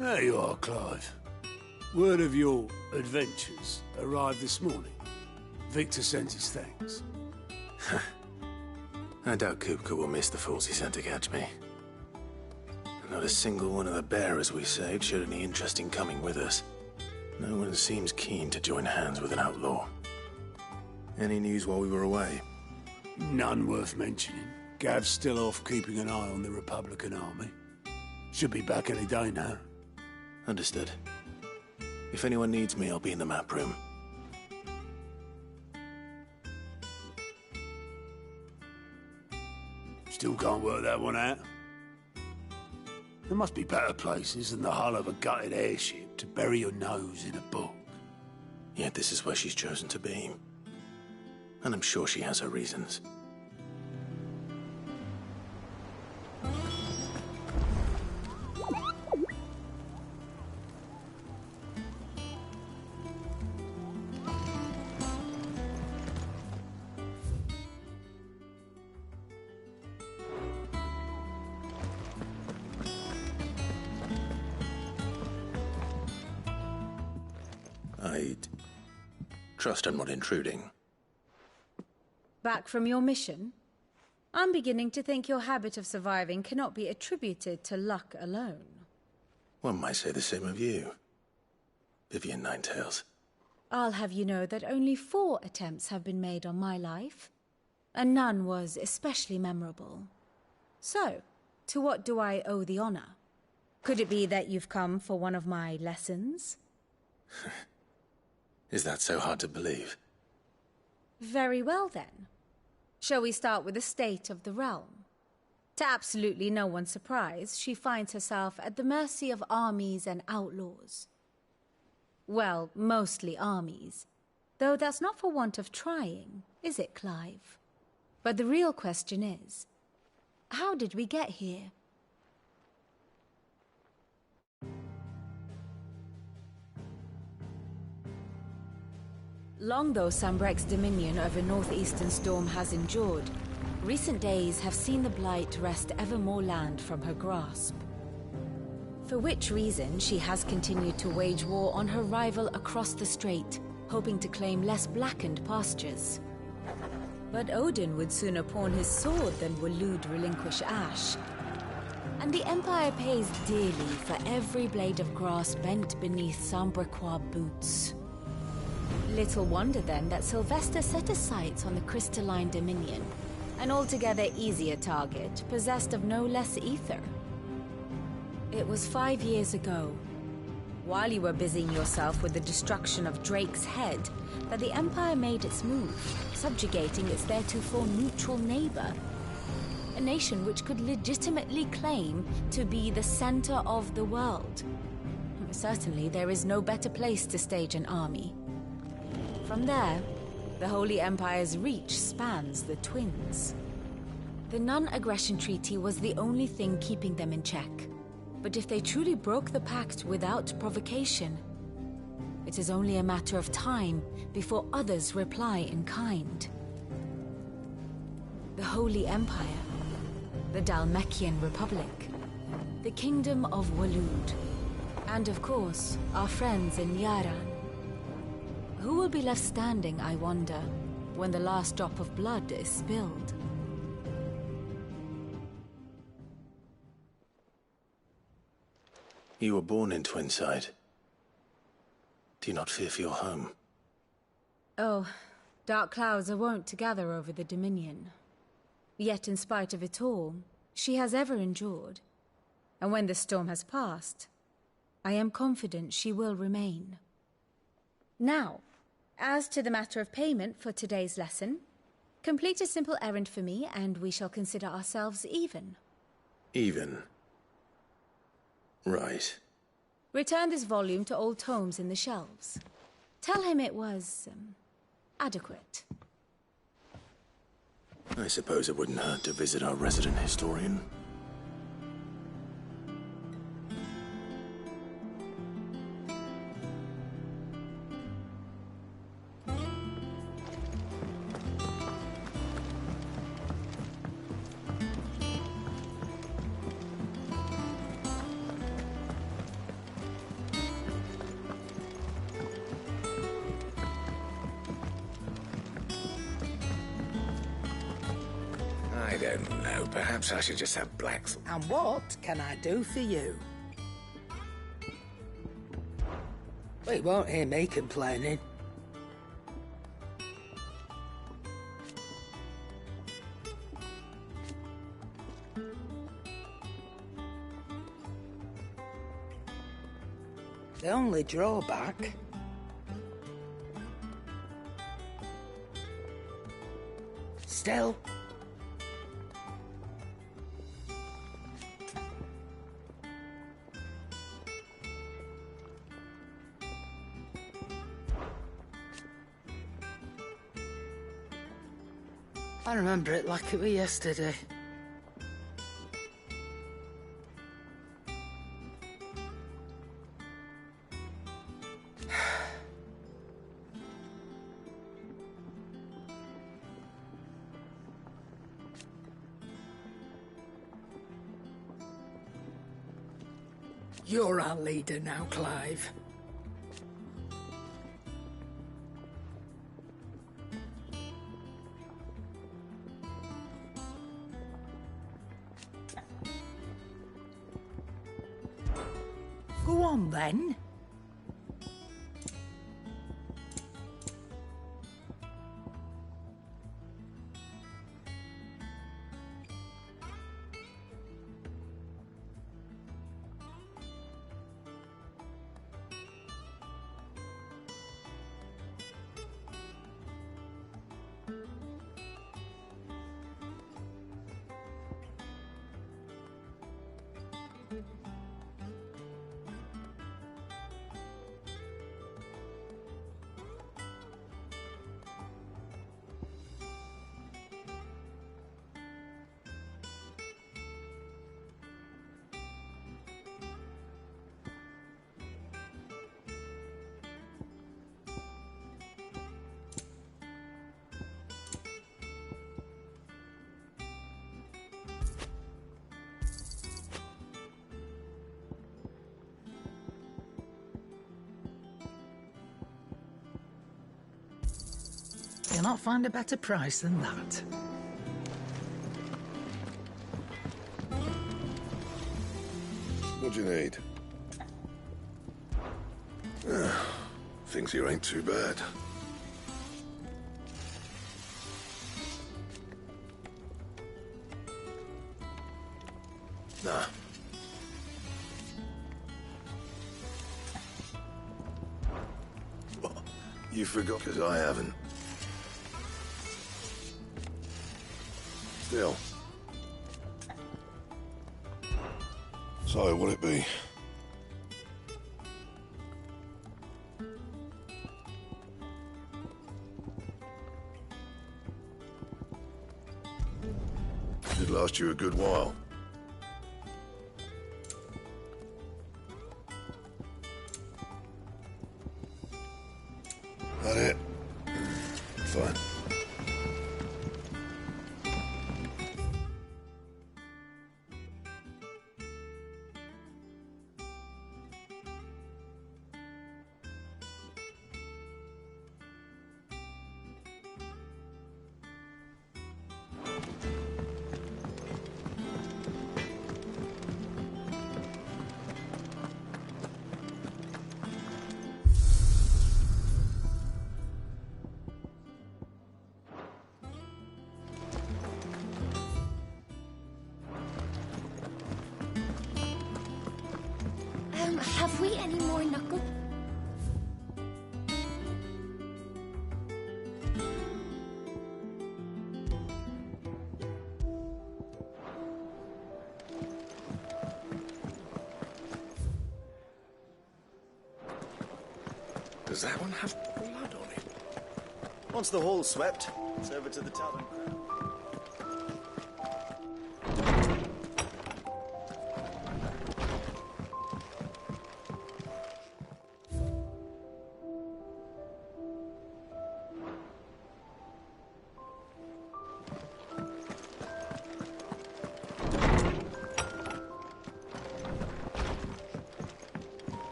There you are, Clive. Word of your adventures arrived this morning. Victor sent his thanks. I doubt Kupka will miss the fools he sent to catch me. Not a single one of the bearers we saved showed any interest in coming with us. No one seems keen to join hands with an outlaw. Any news while we were away? None worth mentioning. Gav's still off keeping an eye on the Republican army. Should be back any day now. Understood. If anyone needs me, I'll be in the map room. Still can't work that one out. There must be better places than the hull of a gutted airship to bury your nose in a book. Yet this is where she's chosen to be. And I'm sure she has her reasons. I'd trust I'm not intruding. Back from your mission? I'm beginning to think your habit of surviving cannot be attributed to luck alone. One might say the same of you, Vivian Ninetails. I'll have you know that only 4 attempts have been made on my life, and none was especially memorable. So, to what do I owe the honor? Could it be that you've come for one of my lessons? Is that so hard to believe? Very well, then. Shall we start with the state of the realm? To absolutely no one's surprise, she finds herself at the mercy of armies and outlaws. Well, mostly armies. Though that's not for want of trying, is it, Clive? But the real question is, how did we get here? Long though Sambrek's dominion over northeastern Storm has endured, recent days have seen the Blight wrest ever more land from her grasp. For which reason she has continued to wage war on her rival across the strait, hoping to claim less blackened pastures. But Odin would sooner pawn his sword than Waloed relinquish Ash. And the Empire pays dearly for every blade of grass bent beneath Sambrequois boots. Little wonder then that Sylvester set his sights on the crystalline dominion, an altogether easier target, possessed of no less ether. It was 5 years ago, while you were busying yourself with the destruction of Drake's head, that the Empire made its move, subjugating its theretofore neutral neighbor. A nation which could legitimately claim to be the center of the world. Certainly there is no better place to stage an army. From there, the Holy Empire's reach spans the Twins. The non-aggression treaty was the only thing keeping them in check. But if they truly broke the pact without provocation, it is only a matter of time before others reply in kind. The Holy Empire, the Dhalmekian Republic, the Kingdom of Waloed, and of course, our friends in Yaran. Who will be left standing, I wonder, when the last drop of blood is spilled? You were born in Twinside. Do you not fear for your home? Oh, dark clouds are wont to gather over the Dominion. Yet in spite of it all, she has ever endured. And when the storm has passed, I am confident she will remain. Now, as to the matter of payment for today's lesson, complete a simple errand for me and we shall consider ourselves even. Even? Right. Return this volume to old tomes in the shelves. Tell him it was, adequate. I suppose it wouldn't hurt to visit our resident historian. I don't know. Perhaps I should just have black... And what can I do for you? Well, you won't hear me complaining. The only drawback... Still... I remember it like it was yesterday. You're our leader now, Clive. Go on, then. You'll not find a better price than that. What do you need? Things here ain't too bad. Nah. What? You forgot, because I haven't. Still. So, what'll it be? It'd last you a good while. That it? Fine. Have we any more knuckle? Does that one have blood on it? Once the hall's swept, it's over to the tavern.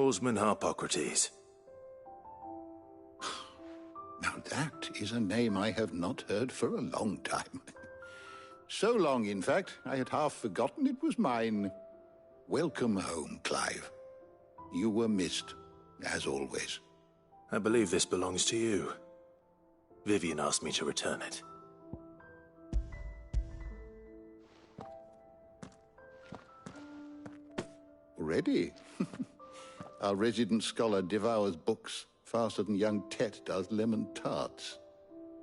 Oarsman Harpocrates. Now that is a name I have not heard for a long time. So long, in fact, I had half forgotten it was mine. Welcome home, Clive. You were missed, as always. I believe this belongs to you. Vivian asked me to return it. Already? Our resident scholar devours books faster than young Tet does lemon tarts.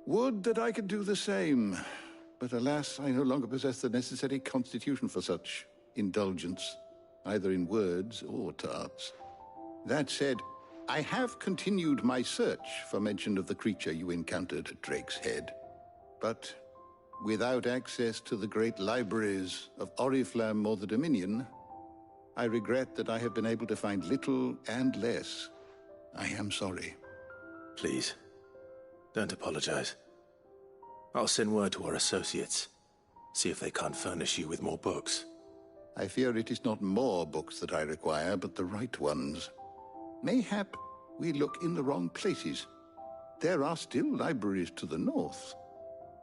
Would that I could do the same. But alas, I no longer possess the necessary constitution for such indulgence, either in words or tarts. That said, I have continued my search for mention of the creature you encountered at Drake's Head. But without access to the great libraries of Oriflamme or the Dominion, I regret that I have been able to find little and less. I am sorry. Please, don't apologize. I'll send word to our associates. See if they can't furnish you with more books. I fear it is not more books that I require, but the right ones. Mayhap we look in the wrong places. There are still libraries to the north.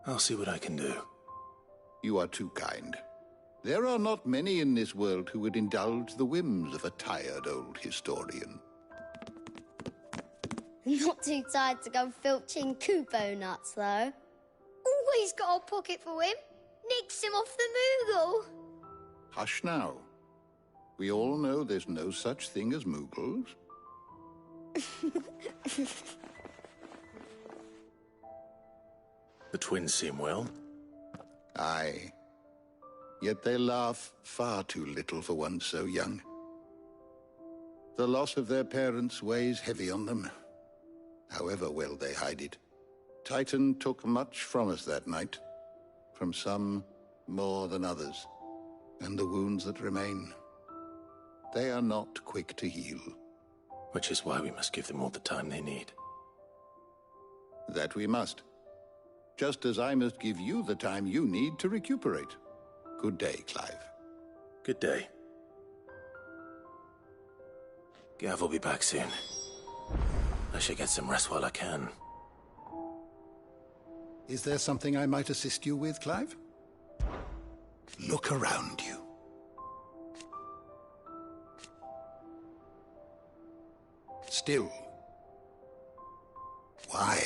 I'll see what I can do. You are too kind. There are not many in this world who would indulge the whims of a tired old historian. Not too tired to go filching Kupo nuts, though. Always got a pocket for him. Nicks him off the Moogle. Hush now. We all know there's no such thing as Moogles. The twins seem well. Aye. Yet they laugh far too little for one so young. The loss of their parents weighs heavy on them, however well they hide it. Titan took much from us that night, from some more than others, and the wounds that remain, they are not quick to heal. Which is why we must give them all the time they need. That we must. Just as I must give you the time you need to recuperate. Good day, Clive. Good day. Gav will be back soon. I should get some rest while I can. Is there something I might assist you with, Clive? Look around you. Still. Why?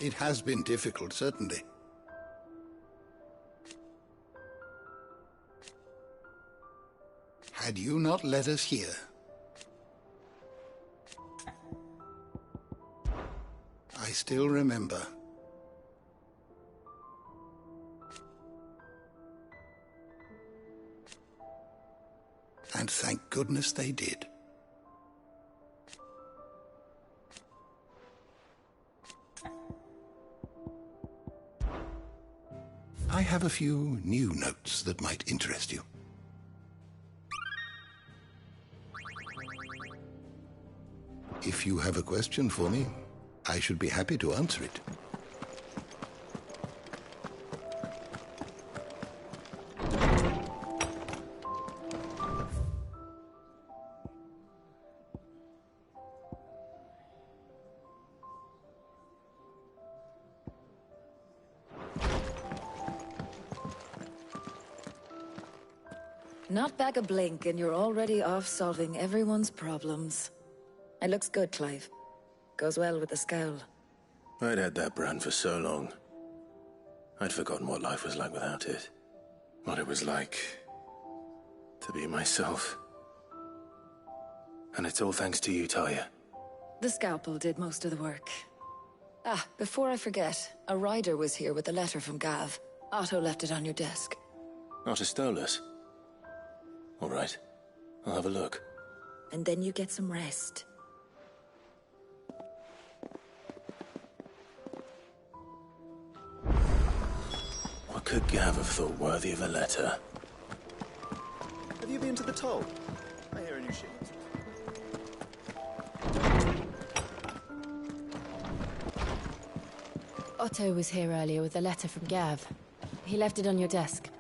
It has been difficult, certainly. Had you not led us here, I still remember. And thank goodness they did. I have a few new notes that might interest you. If you have a question for me, I should be happy to answer it. Not back a blink and you're already off solving everyone's problems. It looks good, Clive. Goes well with the scowl. I'd had that brand for so long. I'd forgotten what life was like without it. What it was like to be myself. And it's all thanks to you, Talia. The scalpel did most of the work. Ah, before I forget, a rider was here with a letter from Gav. Otto left it on your desk. Not a Stolas. All right. I'll have a look. And then you get some rest. What could Gav have thought worthy of a letter? Have you been to the toll? I hear a new shipment. Otto was here earlier with a letter from Gav. He left it on your desk.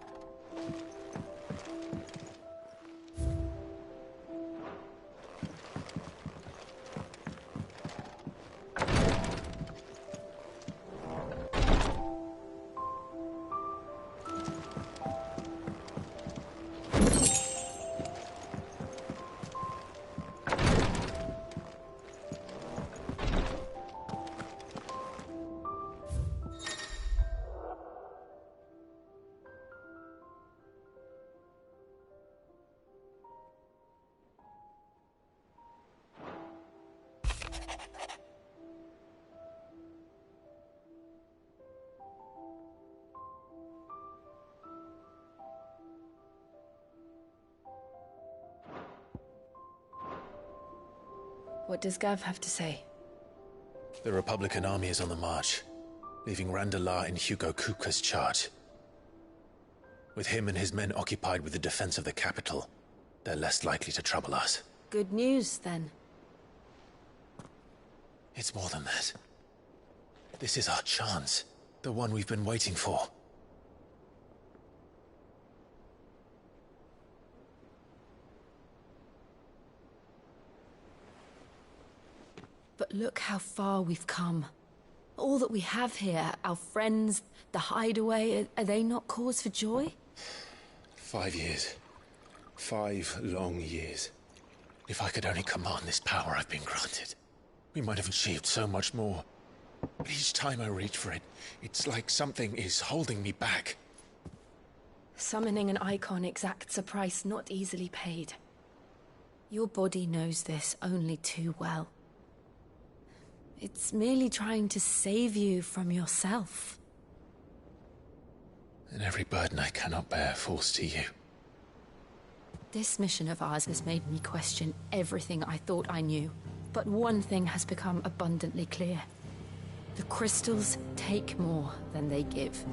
What does Gav have to say? The Republican army is on the march, leaving Randalar in Hugo Kuka's charge. With him and his men occupied with the defense of the capital, they're less likely to trouble us. Good news, then. It's more than that. This is our chance. The one we've been waiting for. But look how far we've come. All that we have here, our friends, the hideaway, are they not cause for joy? 5 years. 5 long years. If I could only command this power I've been granted, we might have achieved so much more. But each time I reach for it, it's like something is holding me back. Summoning an icon exacts a price not easily paid. Your body knows this only too well. It's merely trying to save you from yourself. And every burden I cannot bear falls to you. This mission of ours has made me question everything I thought I knew. But one thing has become abundantly clear. The crystals take more than they give.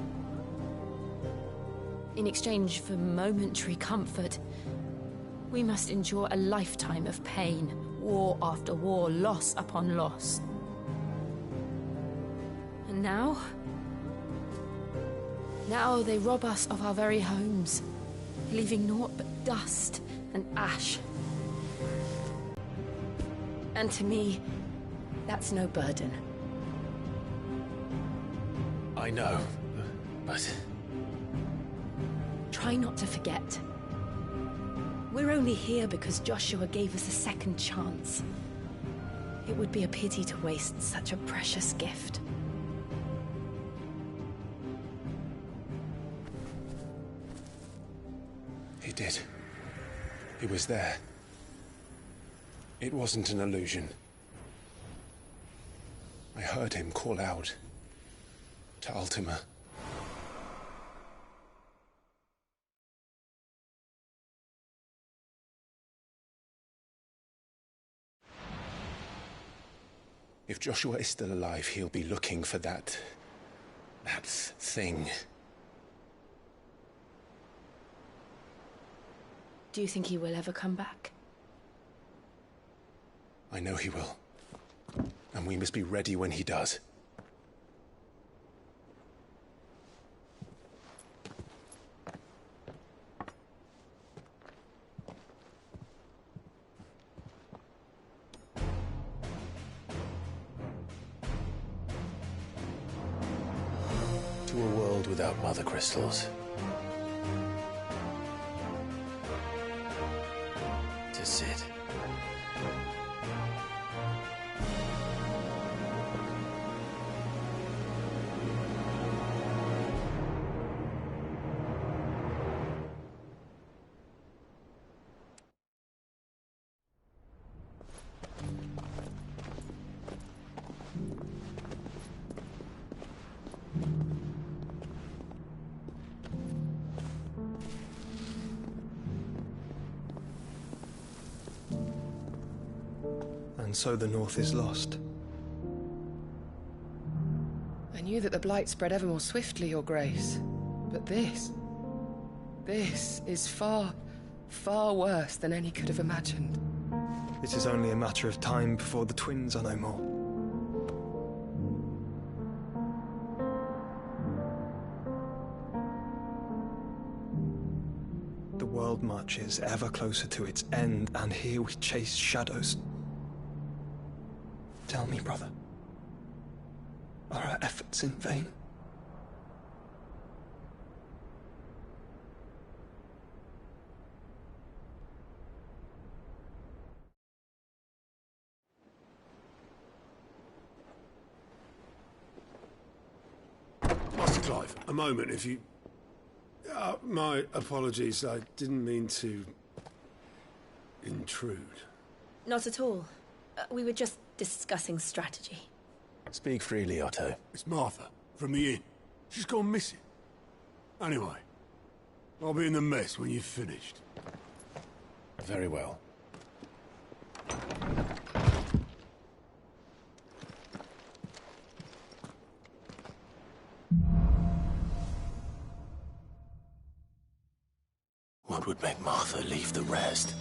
In exchange for momentary comfort, we must endure a lifetime of pain, war after war, loss upon loss. And now? Now they rob us of our very homes, leaving naught but dust and ash. And to me, that's no burden. I know, but... Try not to forget. We're only here because Joshua gave us a second chance. It would be a pity to waste such a precious gift. He did. He was there. It wasn't an illusion. I heard him call out to Ultima. If Joshua is still alive, he'll be looking for that thing. Do you think he will ever come back? I know he will. And we must be ready when he does. To a world without mother crystals. To Sid. And so the North is lost. I knew that the Blight spread ever more swiftly, Your Grace. But this is far, far worse than any could have imagined. It is only a matter of time before the twins are no more. The world marches ever closer to its end, and here we chase shadows. Tell me, brother, are our efforts in vain? Master Clive, a moment, if you... my apologies, I didn't mean to... intrude. Not at all. We were just discussing strategy. Speak freely, Otto. It's Martha, from the inn. She's gone missing. Anyway, I'll be in the mess when you've finished. Very well. would make Martha leave the rest.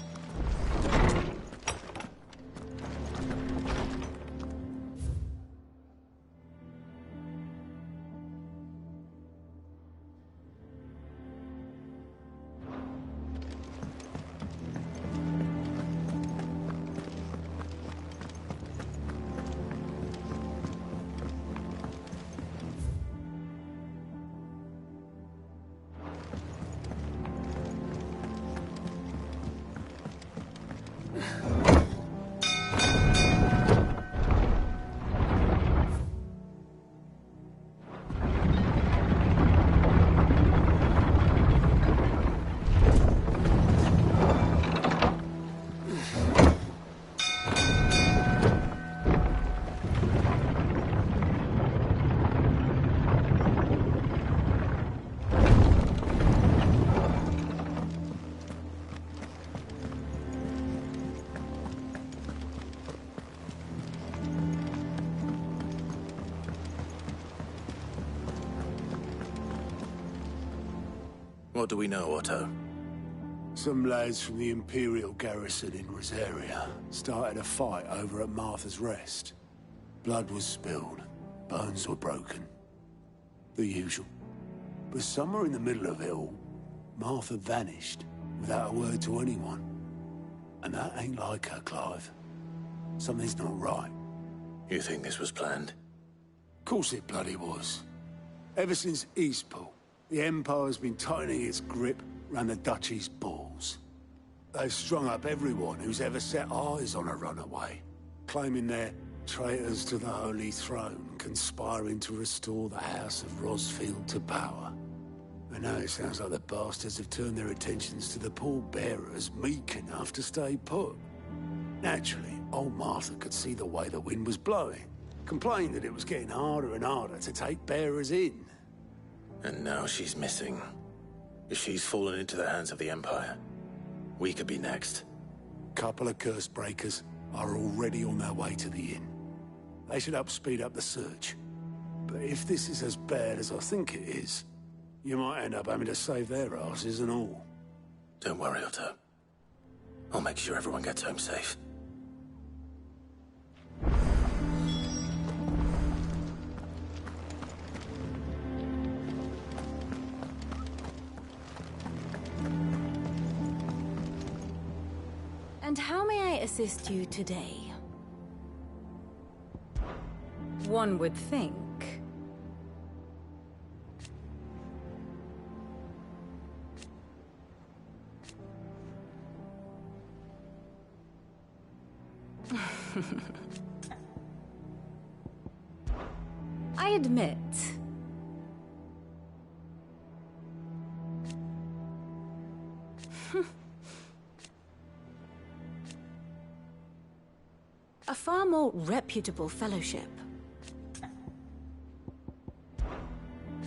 What do we know, Otto? Some lads from the Imperial garrison in Rosaria started a fight over at Martha's Rest. Blood was spilled, bones were broken. The usual. But somewhere in the middle of it all, Martha vanished without a word to anyone. And that ain't like her, Clive. Something's not right. You think this was planned? Course it bloody was. Ever since Eastpool, the Empire's been tightening its grip round the Duchy's balls. They've strung up everyone who's ever set eyes on a runaway, claiming they're traitors to the Holy Throne, conspiring to restore the House of Rosfield to power. And now it sounds like the bastards have turned their attentions to the pallbearers meek enough to stay put. Naturally, old Martha could see the way the wind was blowing, complained that it was getting harder and harder to take bearers in. And now she's missing. If she's fallen into the hands of the Empire, we could be next. Couple of curse breakers are already on their way to the inn. They should help speed up the search. But if this is as bad as I think it is, you might end up having to save their asses and all. Don't worry, Otto. I'll make sure everyone gets home safe. And how may I assist you today? One would think. I admit. A far more reputable fellowship.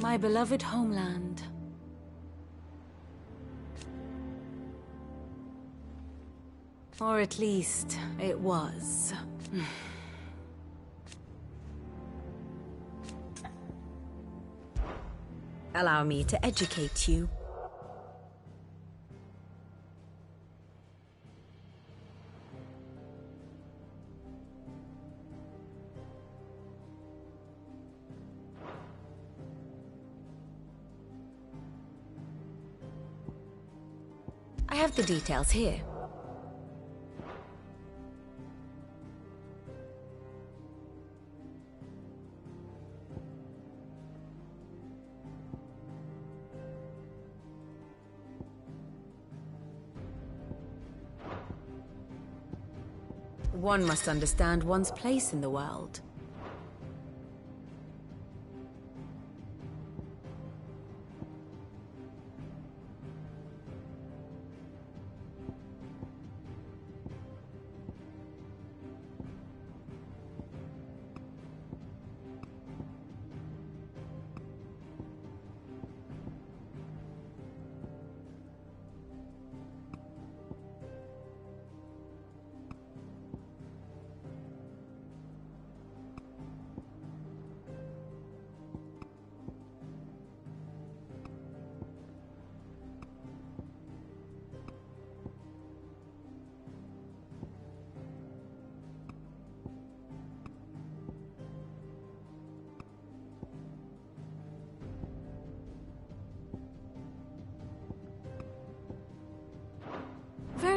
My beloved homeland. Or at least, it was. Allow me to educate you. I have the details here. One must understand one's place in the world.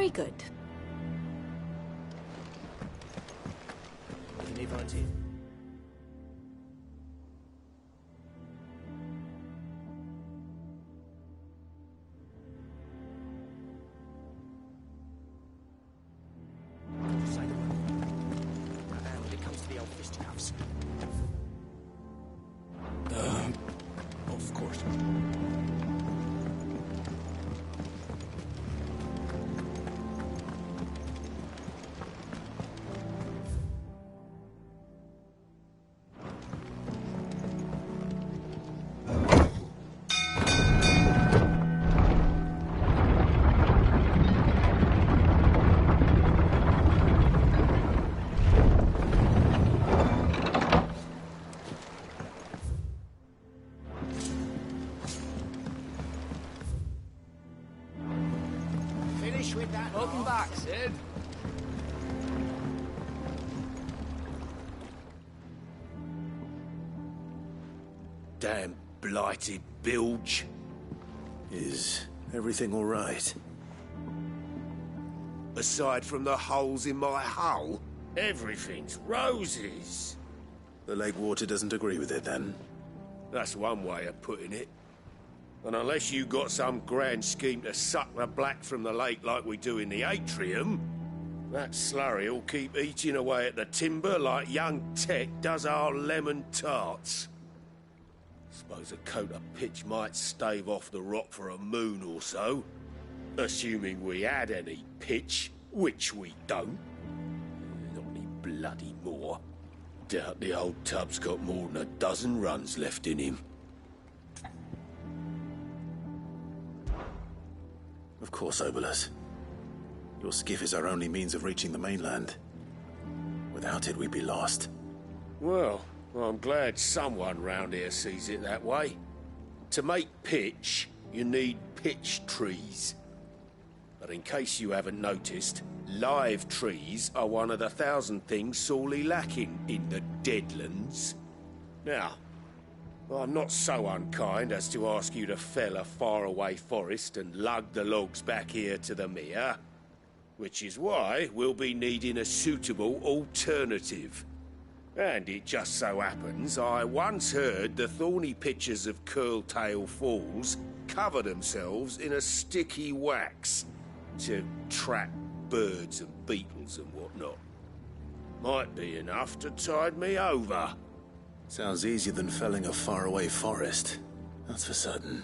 Very good. When it comes to the old fisticuffs. Of course. With that. Welcome back, Sid. Damn blighted bilge. Is everything all right? Aside from the holes in my hull, everything's roses. The lake water doesn't agree with it, then? That's one way of putting it. And unless you got some grand scheme to suck the black from the lake like we do in the atrium, that slurry'll keep eating away at the timber like young Tech does our lemon tarts. Suppose a coat of pitch might stave off the rot for a moon or so, assuming we had any pitch, which we don't. Not any bloody more. Doubt the old tub's got more than a dozen runs left in him. Of course, Obolus. Your skiff is our only means of reaching the mainland. Without it, we'd be lost. Well, I'm glad someone round here sees it that way. To make pitch, you need pitch trees. But in case you haven't noticed, live trees are one of the 1,000 things sorely lacking in the Deadlands. Now, I'm not so unkind as to ask you to fell a faraway forest and lug the logs back here to the mere, which is why we'll be needing a suitable alternative. And it just so happens I once heard the thorny pitchers of Curltail Falls cover themselves in a sticky wax to trap birds and beetles and whatnot. Might be enough to tide me over. Sounds easier than felling a faraway forest. That's for certain.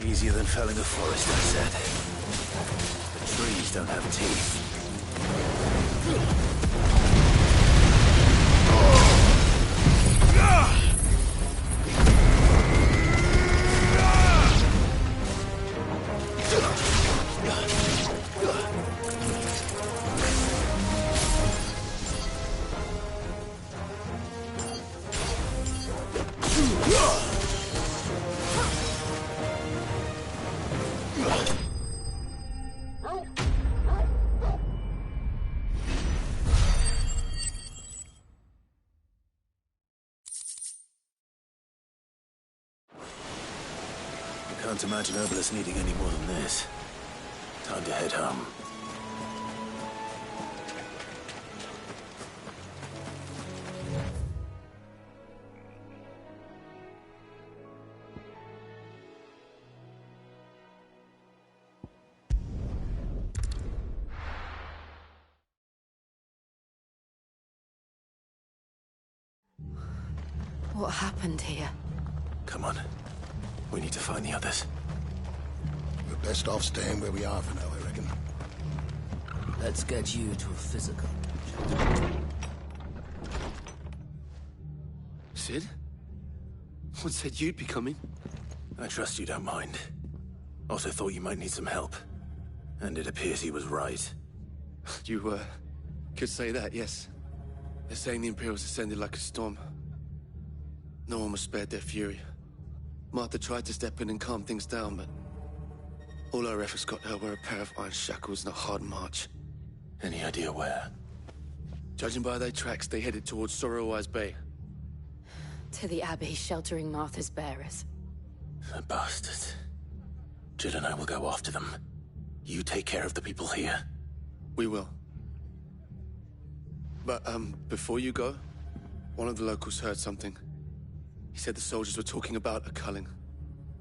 Easier than felling a forest, I said. The trees don't have teeth. Can't imagine Obolus needing any more than this. Time to head home. What happened here? Come on. We need to find the others. We're best off staying where we are for now, I reckon. Let's get you to a physical. Sid? What said you'd be coming? I trust you don't mind. Also thought you might need some help. And it appears he was right. You, could say that, yes. They're saying the Imperials ascended like a storm. No one was spared their fury. Martha tried to step in and calm things down, but all our efforts got her were a pair of iron shackles and a hard march. Any idea where? Judging by their tracks, they headed towards Sorrowwise Bay. To the Abbey, sheltering Martha's bearers. The bastards. Jill and I will go after them. You take care of the people here. We will. But, before you go, one of the locals heard something. He said the soldiers were talking about a culling.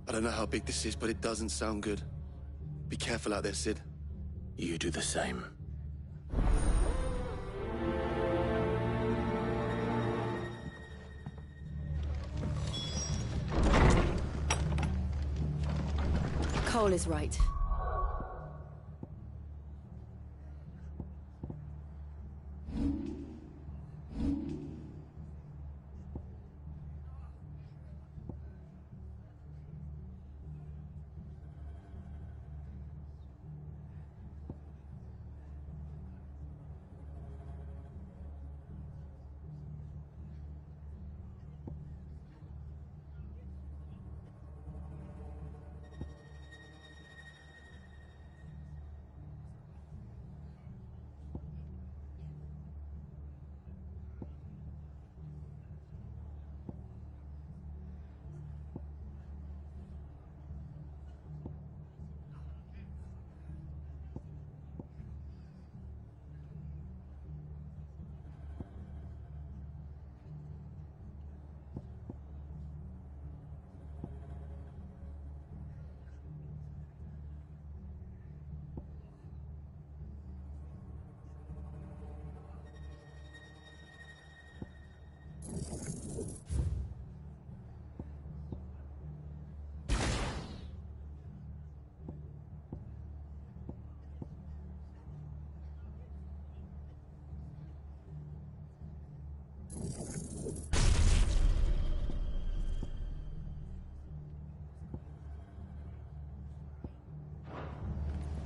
I don't know how big this is, but it doesn't sound good. Be careful out there, Sid. You do the same. Cole is right.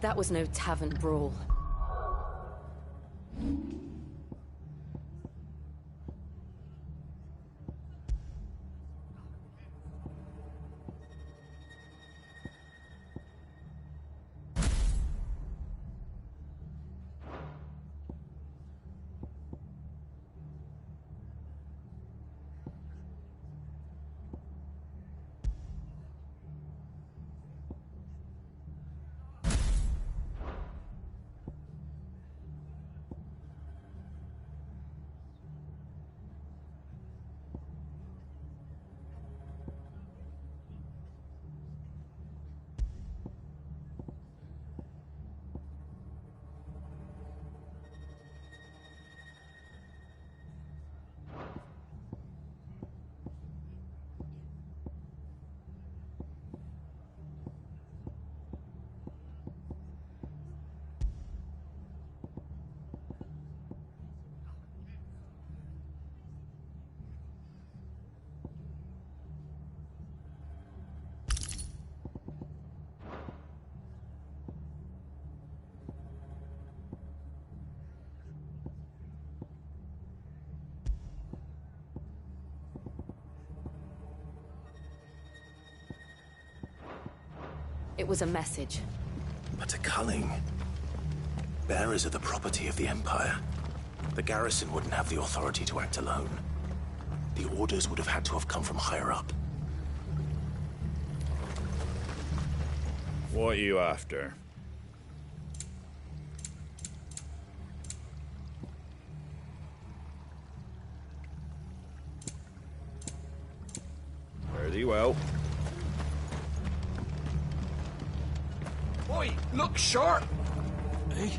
That was no tavern brawl. It was a message. But a culling? Bearers are the property of the Empire. The garrison wouldn't have the authority to act alone. The orders would have had to have come from higher up. What are you after? Very well. Oi, look sharp! Hey?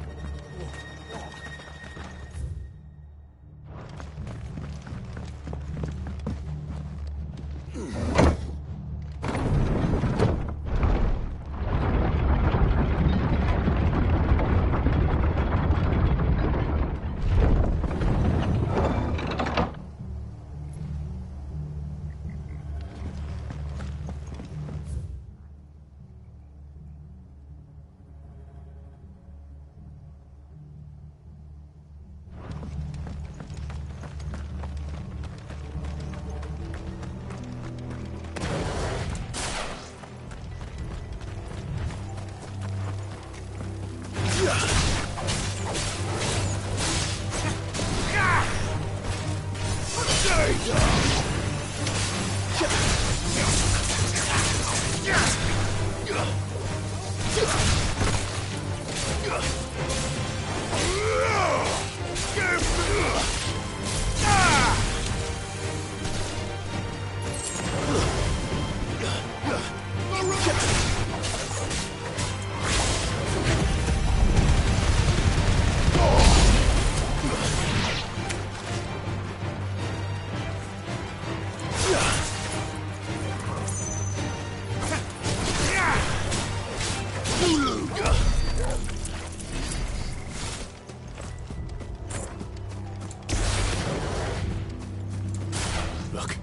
Look.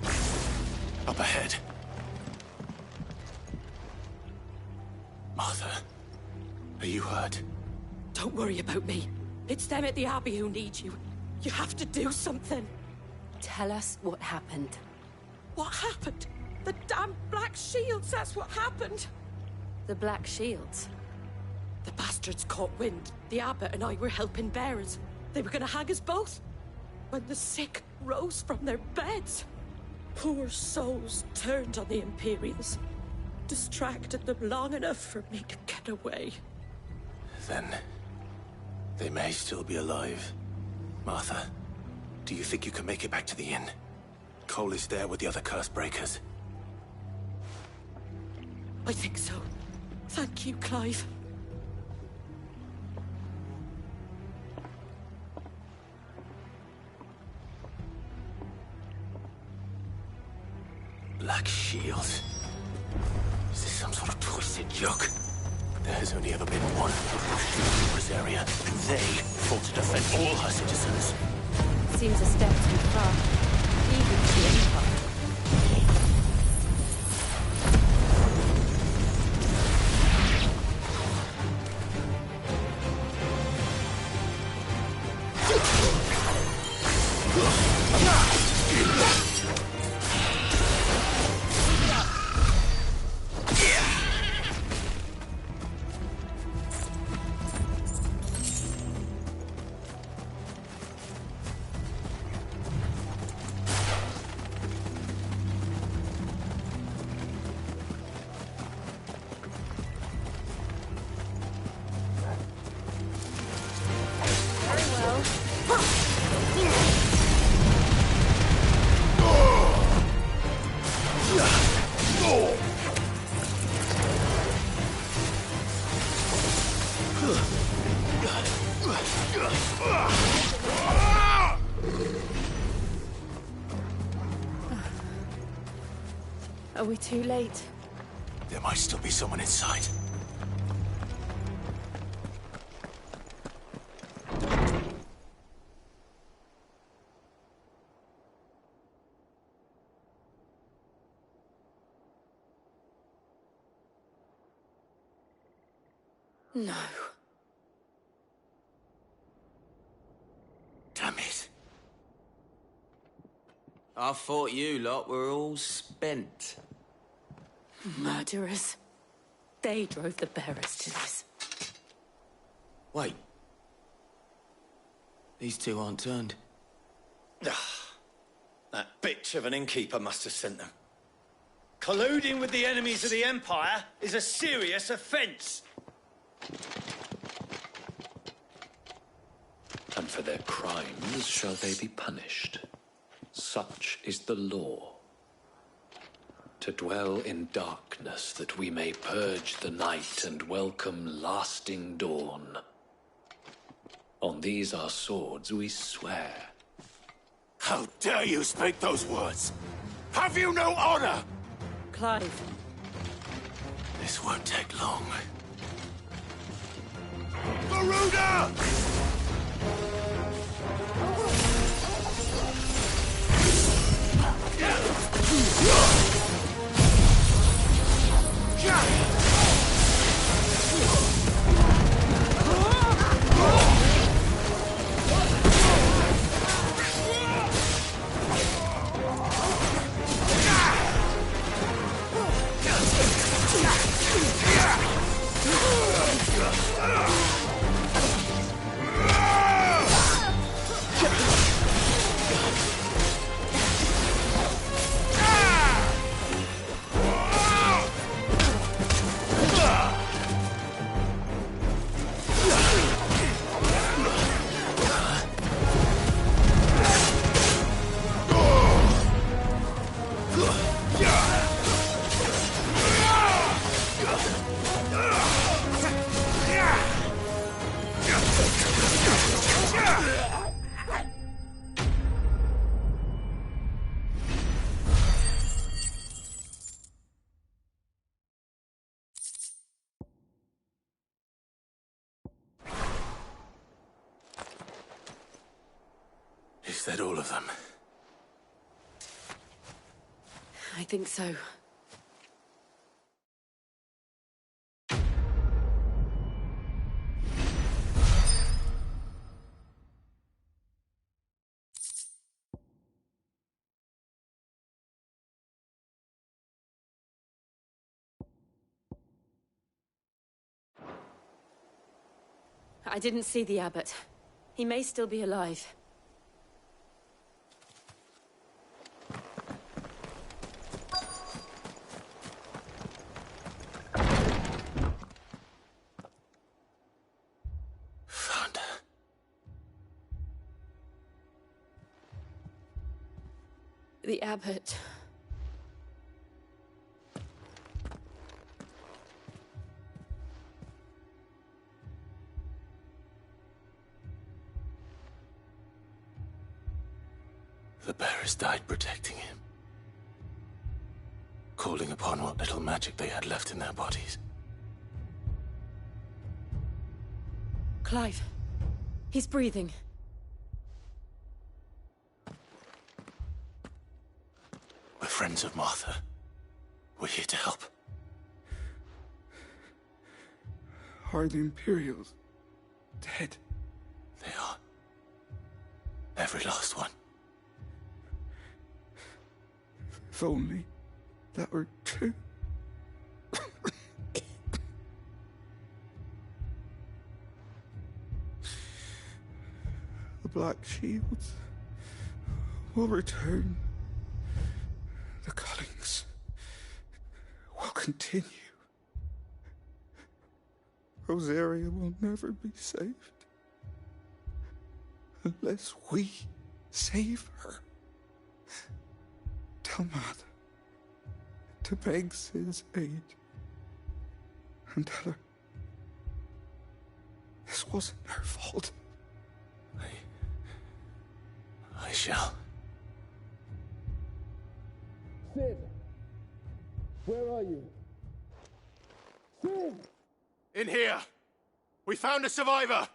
Up ahead. Martha, are you hurt? Don't worry about me. It's them at the Abbey who need you. You have to do something. Tell us what happened. What happened? The damn Black Shields, that's what happened. The Black Shields? The bastards caught wind. The abbot and I were helping bearers. They were gonna hang us both. When the sick rose from their beds, poor souls turned on the Imperials. Distracted them long enough for me to get away. Then they may still be alive. Martha, do you think you can make it back to the inn? Cole is there with the other curse breakers. I think so. Thank you, Clive. Black Shields. Is this some sort of twisted joke? There has only ever been one shield in this area, and they fought to defend all her citizens. Seems a step too far, even to the Empire. Are we too late? There might still be someone inside. No. Damn it. I thought you lot were all spent. Murderers. They drove the bearers to this. Wait. These two aren't turned. That bitch of an innkeeper must have sent them. Colluding with the enemies of the Empire is a serious offence. And for their crimes shall they be punished. Such is the law. To dwell in darkness that we may purge the night and welcome lasting dawn. On these our swords we swear. How dare you speak those words? Have you no honor? Clive. This won't take long. Garuda! Is that all of them? I think so. I didn't see the abbot. He may still be alive. Found her. The abbot. The bearers died protecting him. Calling upon what little magic they had left in their bodies. Clive. He's breathing. We're friends of Martha. We're here to help. Are the Imperials dead? They are. Every last one. If only that were true. The Black Shields will return. The cullings will continue. Rosaria will never be saved unless we save her. Tell Mother to beg Sid's aid and tell her this wasn't her fault. I shall. Sid! Where are you? Sid! In here! We found a survivor!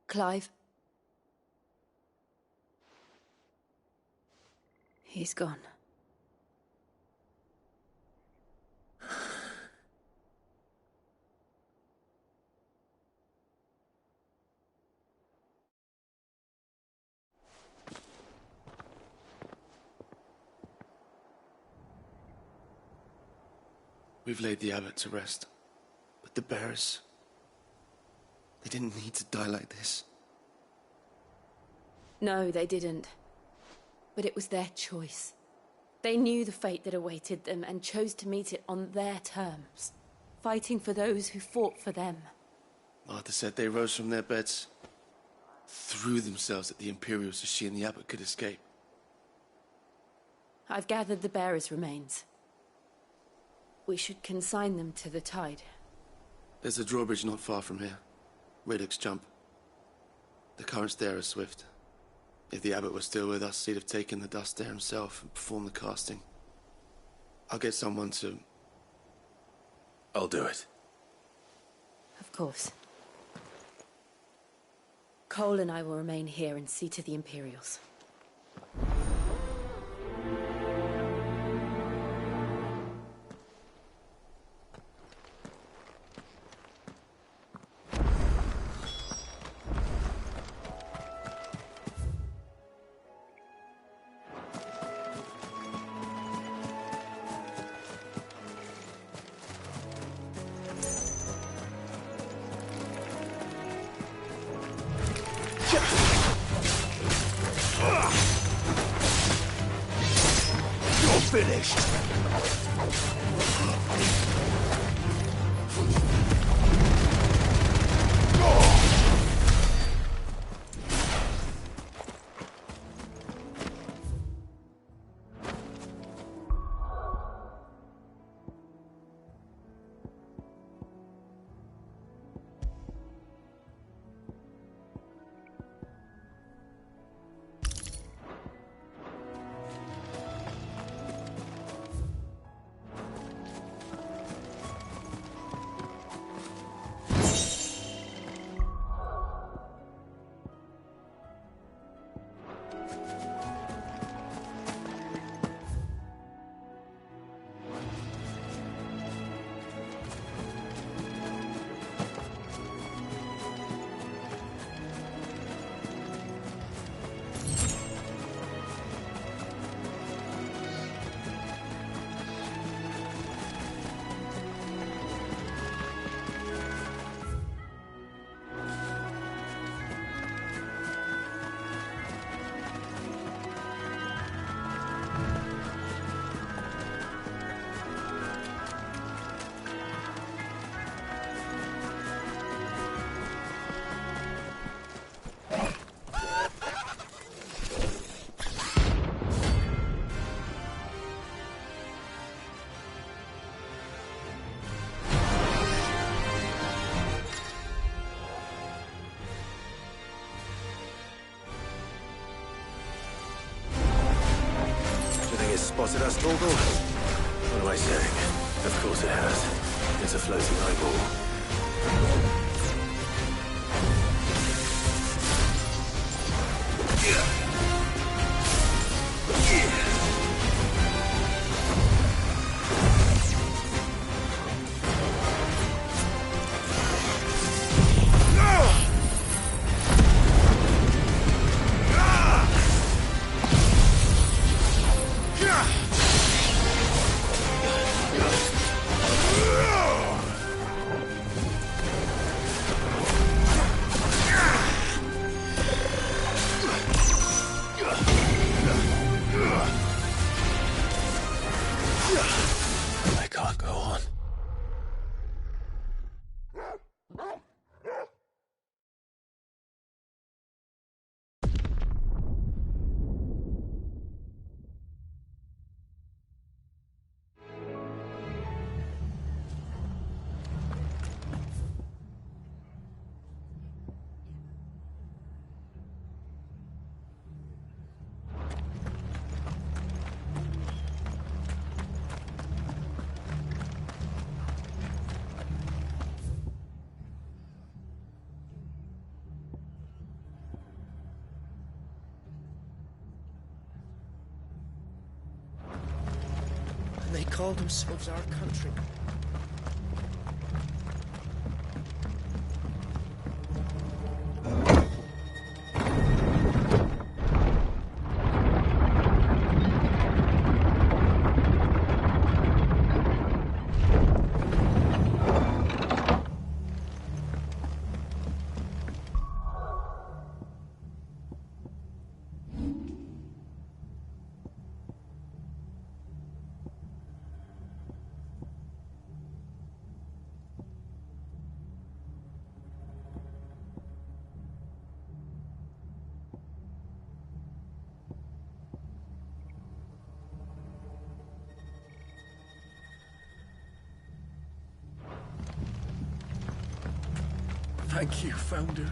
Clive. He's gone. We've laid the abbot to rest. But the bearers... they didn't need to die like this. No, they didn't. But it was their choice. They knew the fate that awaited them and chose to meet it on their terms, fighting for those who fought for them. Martha said they rose from their beds, threw themselves at the Imperials so she and the abbot could escape. I've gathered the bearers' remains. We should consign them to the tide. There's a drawbridge not far from here. Radix Jump. The currents there are swift. If the abbot was still with us, he'd have taken the dust there himself and performed the casting. I'll get someone to... I'll do it. Of course. Cole and I will remain here and see to the Imperials. Finished. spotted us, Torgal? What am I saying? Of course it has. It's a floating eyeball. I can't go on. And they call themselves our countrymen. Thank you, Founder.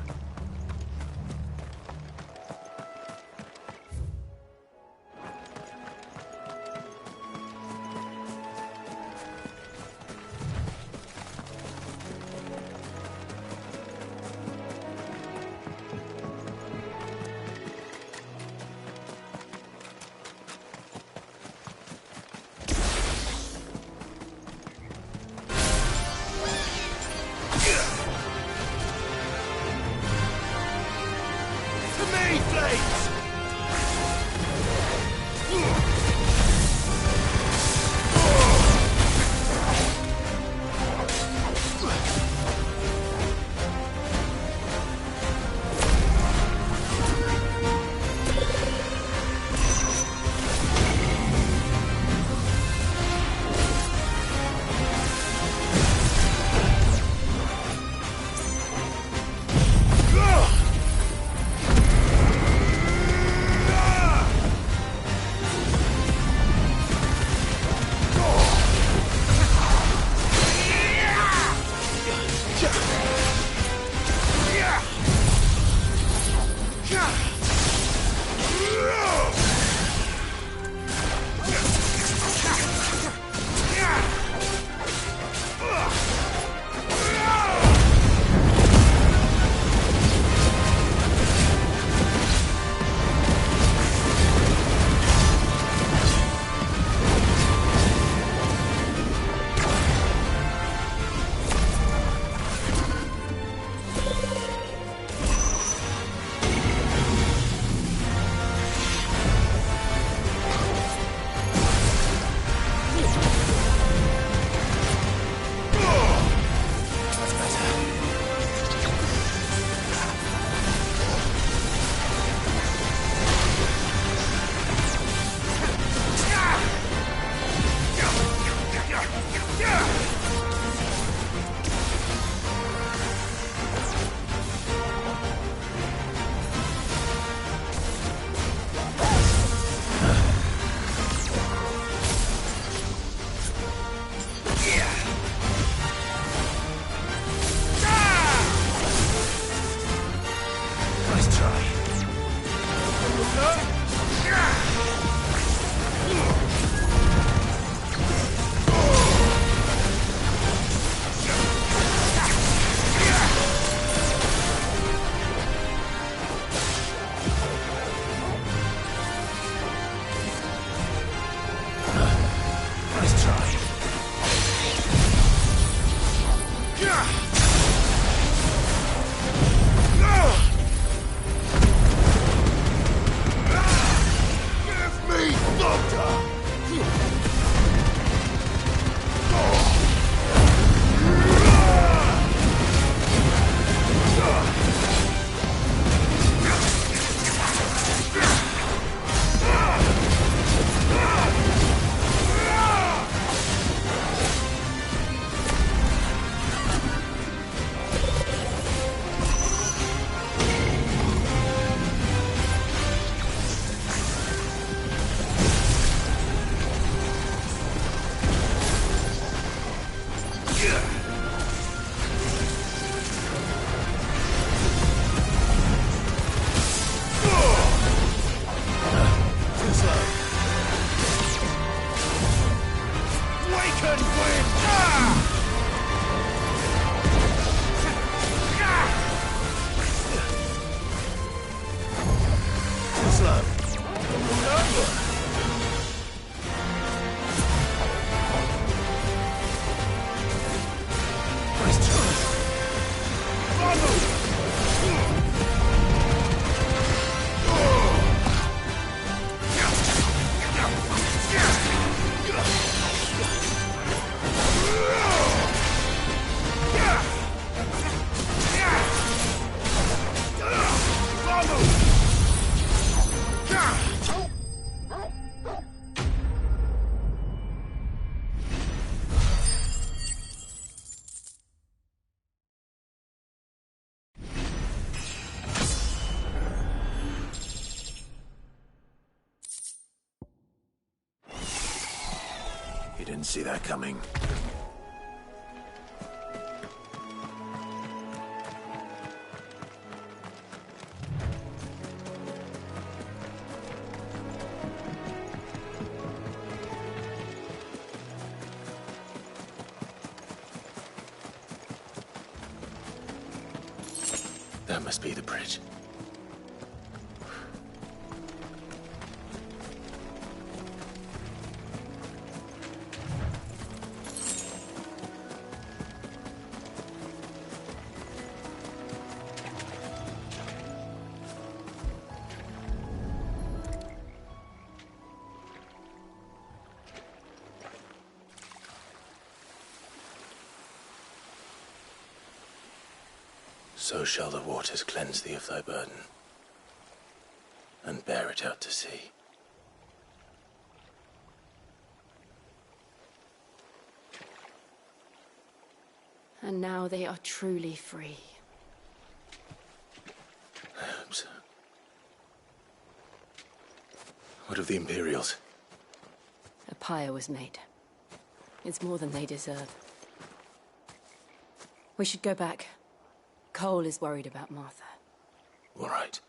Give me Doctor! Didn't see that coming. That must be the bridge. So shall the waters cleanse thee of thy burden, and bear it out to sea. And now they are truly free. I hope so. What of the Imperials? A pyre was made. It's more than they deserve. We should go back. Cole is worried about Martha. All right.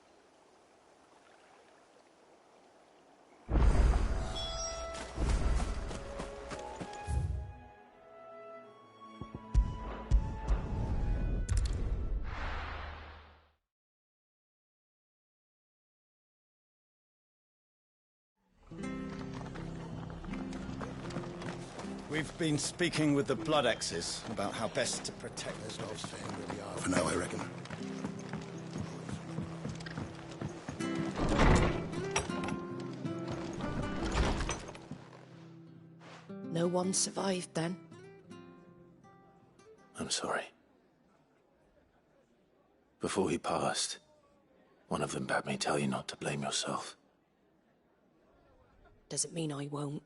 We've been speaking with the Blood Axes about how best to protect Best off staying where we are for now, I reckon. No one survived then? I'm sorry. Before he passed, one of them bade me tell you not to blame yourself. Doesn't mean I won't.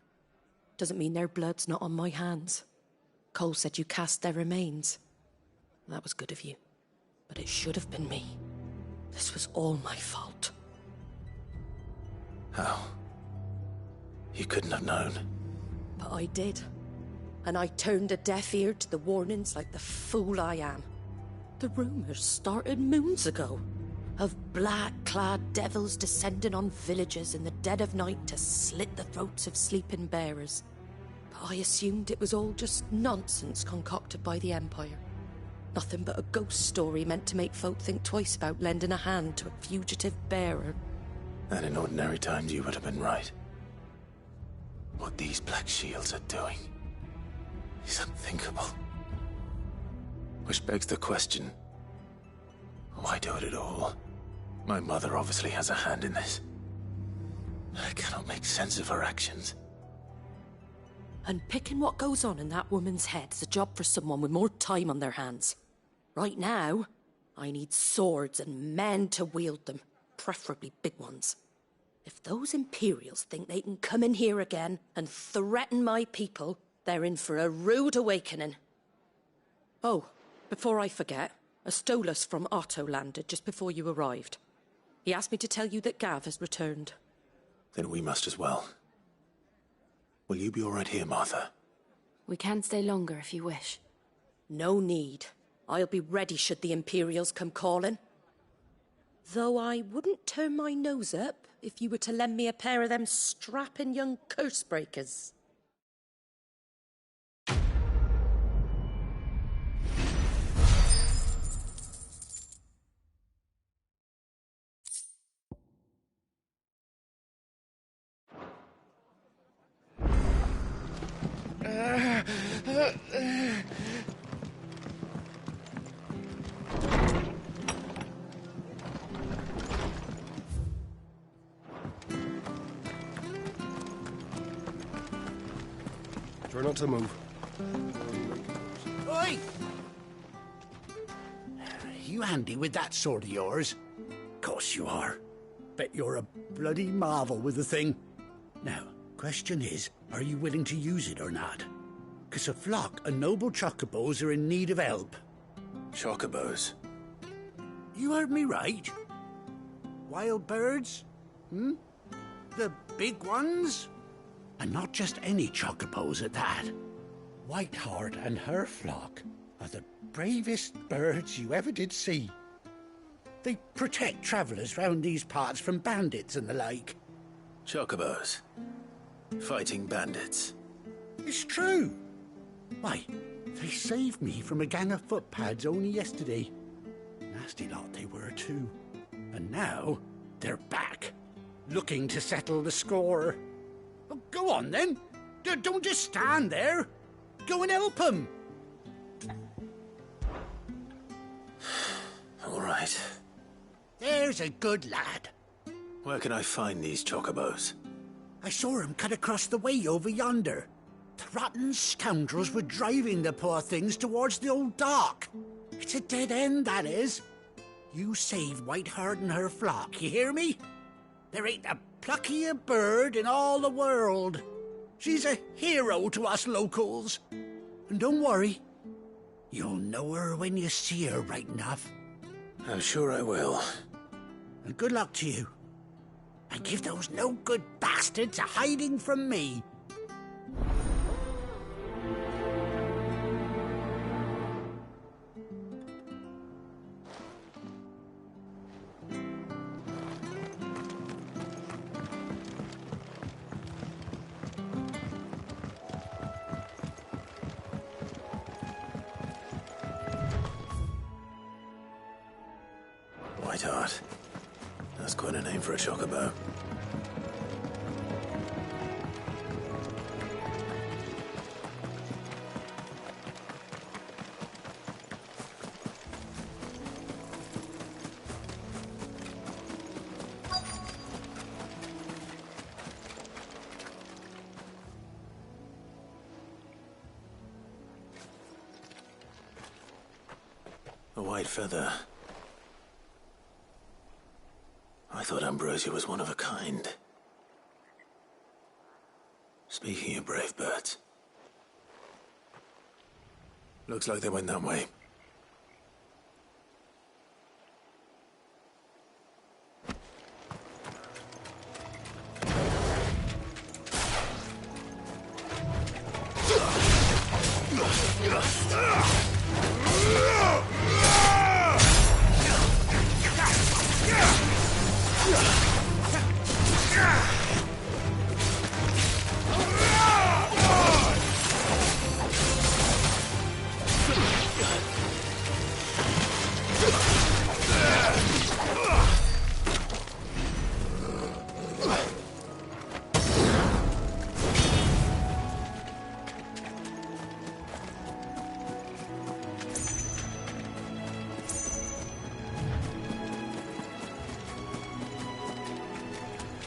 Doesn't mean their blood's not on my hands. Cole said you cast their remains. That was good of you. But it should have been me. This was all my fault. How? You couldn't have known. But I did. And I turned a deaf ear to the warnings like the fool I am. The rumors started moons ago. Of black-clad devils descending on villages in the dead of night to slit the throats of sleeping bearers. But I assumed it was all just nonsense concocted by the Empire. Nothing but a ghost story meant to make folk think twice about lending a hand to a fugitive bearer. And in ordinary times you would have been right. What these Black Shields are doing is unthinkable. Which begs the question, why do it at all? My mother obviously has a hand in this. I cannot make sense of her actions. Unpicking what goes on in that woman's head is a job for someone with more time on their hands. Right now, I need swords and men to wield them, preferably big ones. If those Imperials think they can come in here again and threaten my people, they're in for a rude awakening. Oh, before I forget, a Stolas from Otto landed just before you arrived. He asked me to tell you that Gav has returned. Then we must as well. Will you be all right here, Martha? We can stay longer if you wish. No need. I'll be ready should the Imperials come calling. Though I wouldn't turn my nose up if you were to lend me a pair of them strapping young curse-breakers. Try not to move. Oi! You handy with that sword of yours? Course you are. Bet you're a bloody marvel with the thing. Now, question is, are you willing to use it or not? 'Cause a flock of noble chocobos are in need of help. Chocobos? You heard me right. Wild birds? Hmm? The big ones? And not just any chocobos at that. Whiteheart and her flock are the bravest birds you ever did see. They protect travellers round these parts from bandits and the like. Chocobos? Fighting bandits? It's true. Why, they saved me from a gang of footpads only yesterday. Nasty lot they were too. And now they're back, looking to settle the score. Well, go on then. Don't just stand there. Go and help them. All right. There's a good lad. Where can I find these chocobos? I saw him cut across the way over yonder. The rotten scoundrels were driving the poor things towards the old dock. It's a dead end, that is. You save Whiteheart and her flock, you hear me? There ain't a pluckier bird in all the world. She's a hero to us locals. And don't worry, you'll know her when you see her right enough. I'm sure I will. And good luck to you. And give those no-good bastards a hiding from me. Whiteheart. That's quite a name for a chocobo. A white feather. I thought Ambrosia was one of a kind. Speaking of brave birds, looks like they went that way.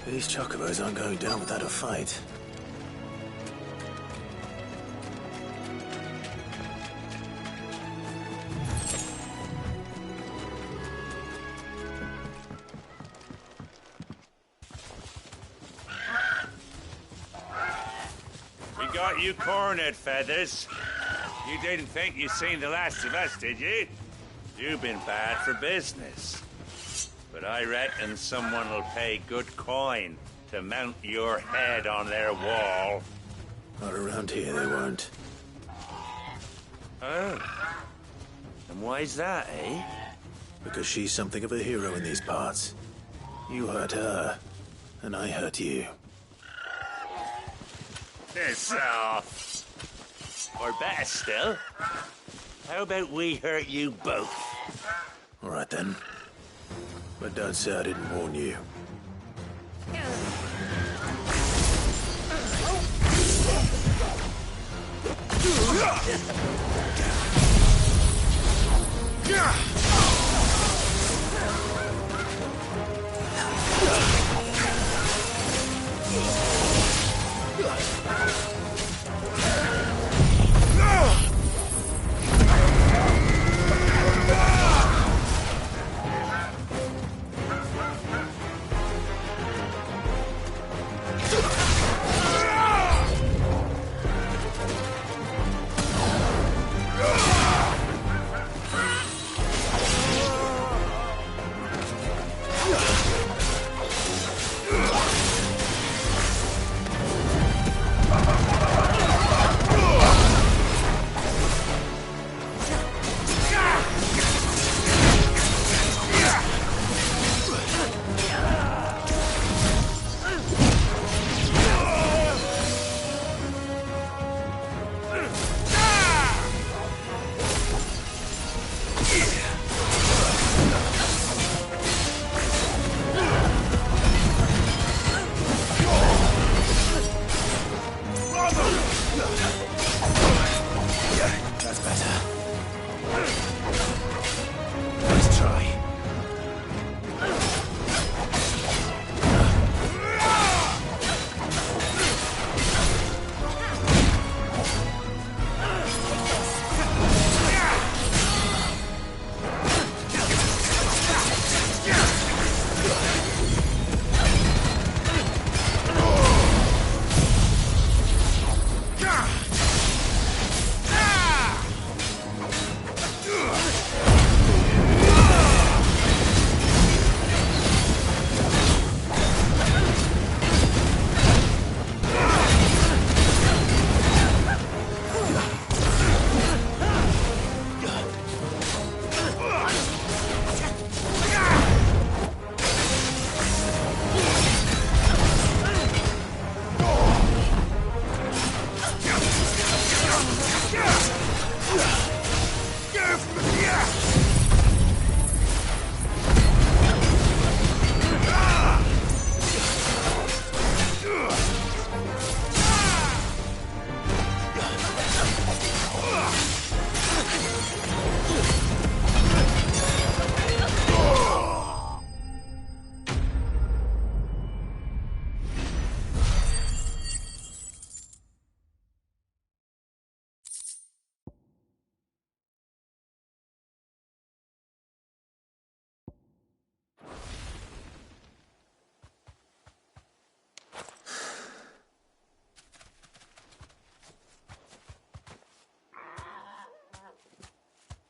These chocobos aren't going down without a fight. We got you cornered, Feathers. You didn't think you'd seen the last of us, did you? You've been bad for business. But I reckon someone will pay good coin to mount your head on their wall. Not around here, they won't. Oh. And why's that, eh? Because she's something of a hero in these parts. You hurt her, and I hurt you. Piss off. Or better still, how about we hurt you both? All right, then. But don't say I didn't warn you. That's better. Let's try.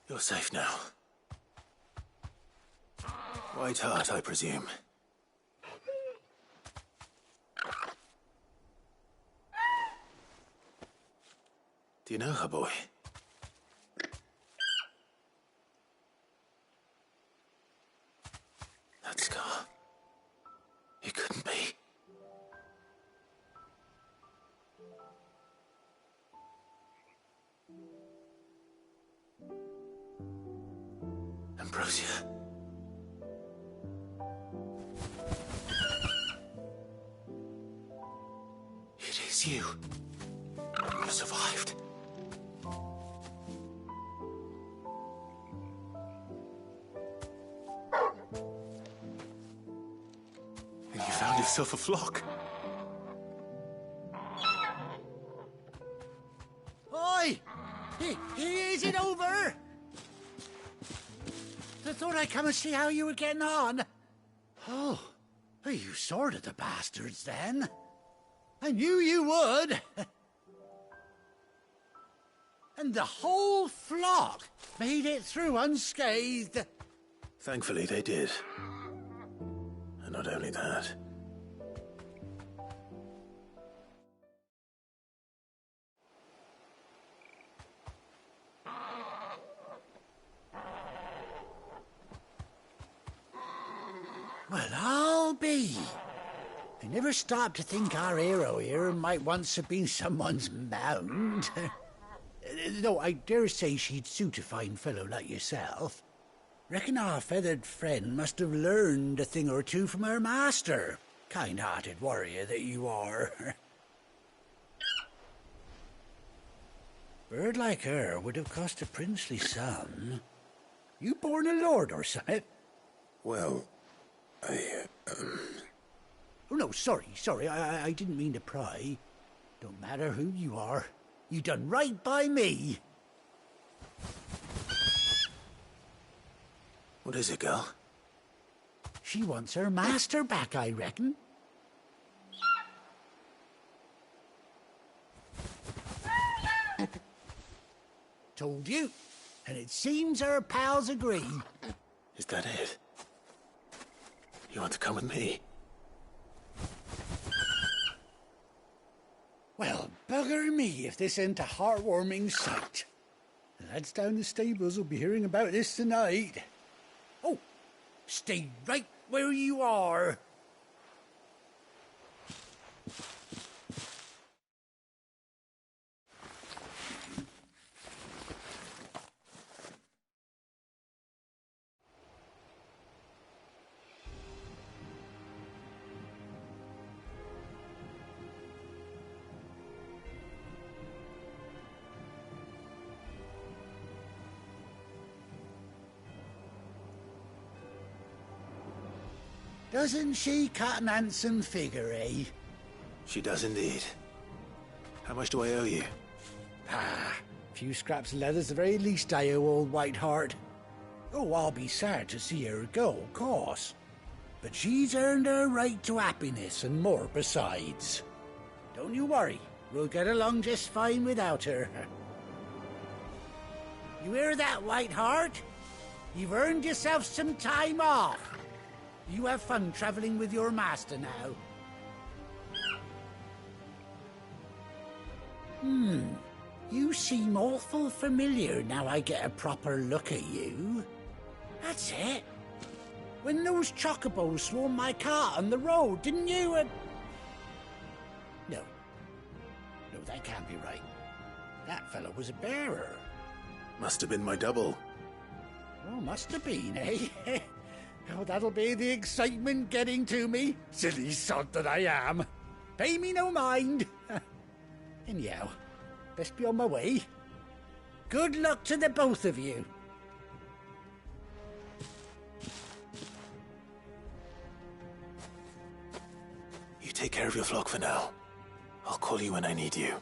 You're safe now. White Hart, I presume. Do you know her, boy? That scar. It couldn't be. Ambrosia. It is you. You survived. And you found yourself a flock. Oi! Is it over? I thought I'd come and see how you were getting on. Oh, you sorted the bastards then. I knew you would. And the whole flock made it through unscathed. Thankfully, they did. And not only that. Well, I'll be. I never stopped to think our hero here might once have been someone's mount. Though I dare say she'd suit a fine fellow like yourself. Reckon our feathered friend must have learned a thing or two from her master. Kind-hearted warrior that you are. Bird like her would have cost a princely sum. You born a lord or something? Well, Oh, no, sorry. I didn't mean to pry. Don't matter who you are. You done right by me. what is it, girl? She wants her master back, I reckon. Told you. And it seems her pals agree. Is that it? You want to come with me? Well, bugger me if this ain't a heartwarming sight. The lads down the stables will be hearing about this tonight. Oh, stay right where you are. Doesn't she cut an handsome figure, eh? She does indeed. How much do I owe you? A few scraps of leather's the very least I owe old Whiteheart. Oh, I'll be sad to see her go, of course. But she's earned her right to happiness and more besides. Don't you worry, we'll get along just fine without her. You hear that, Whiteheart? You've earned yourself some time off. You have fun traveling with your master now. You seem awful familiar now I get a proper look at you. That's it. When those chocobos swarmed my cart on the road, didn't you? No, that can't be right. That fellow was a bearer. Must have been my double. Oh, must have been, eh? Oh, that'll be the excitement getting to me. Silly sod that I am. Pay me no mind. Anyhow, best be on my way. Good luck to the both of you. You take care of your flock for now. I'll call you when I need you.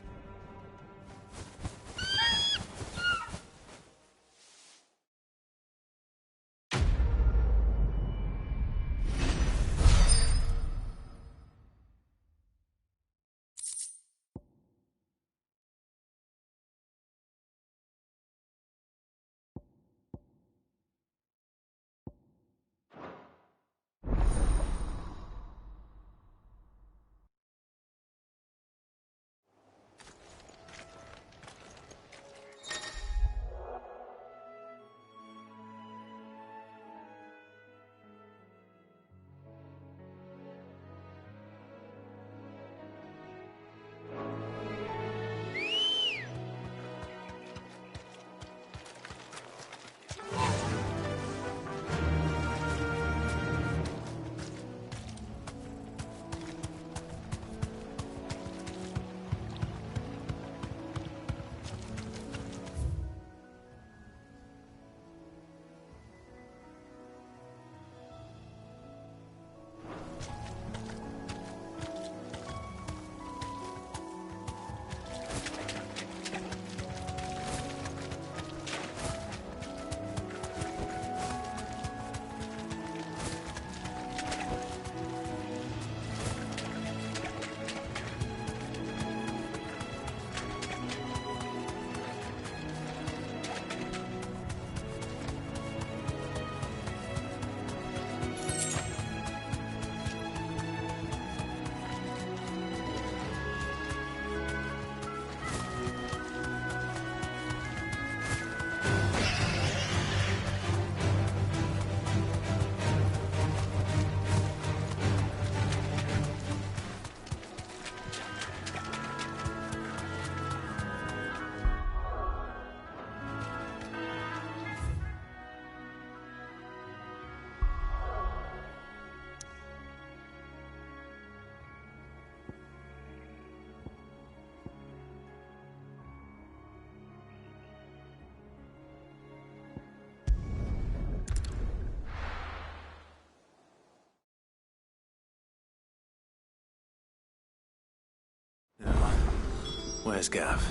Where's Gav?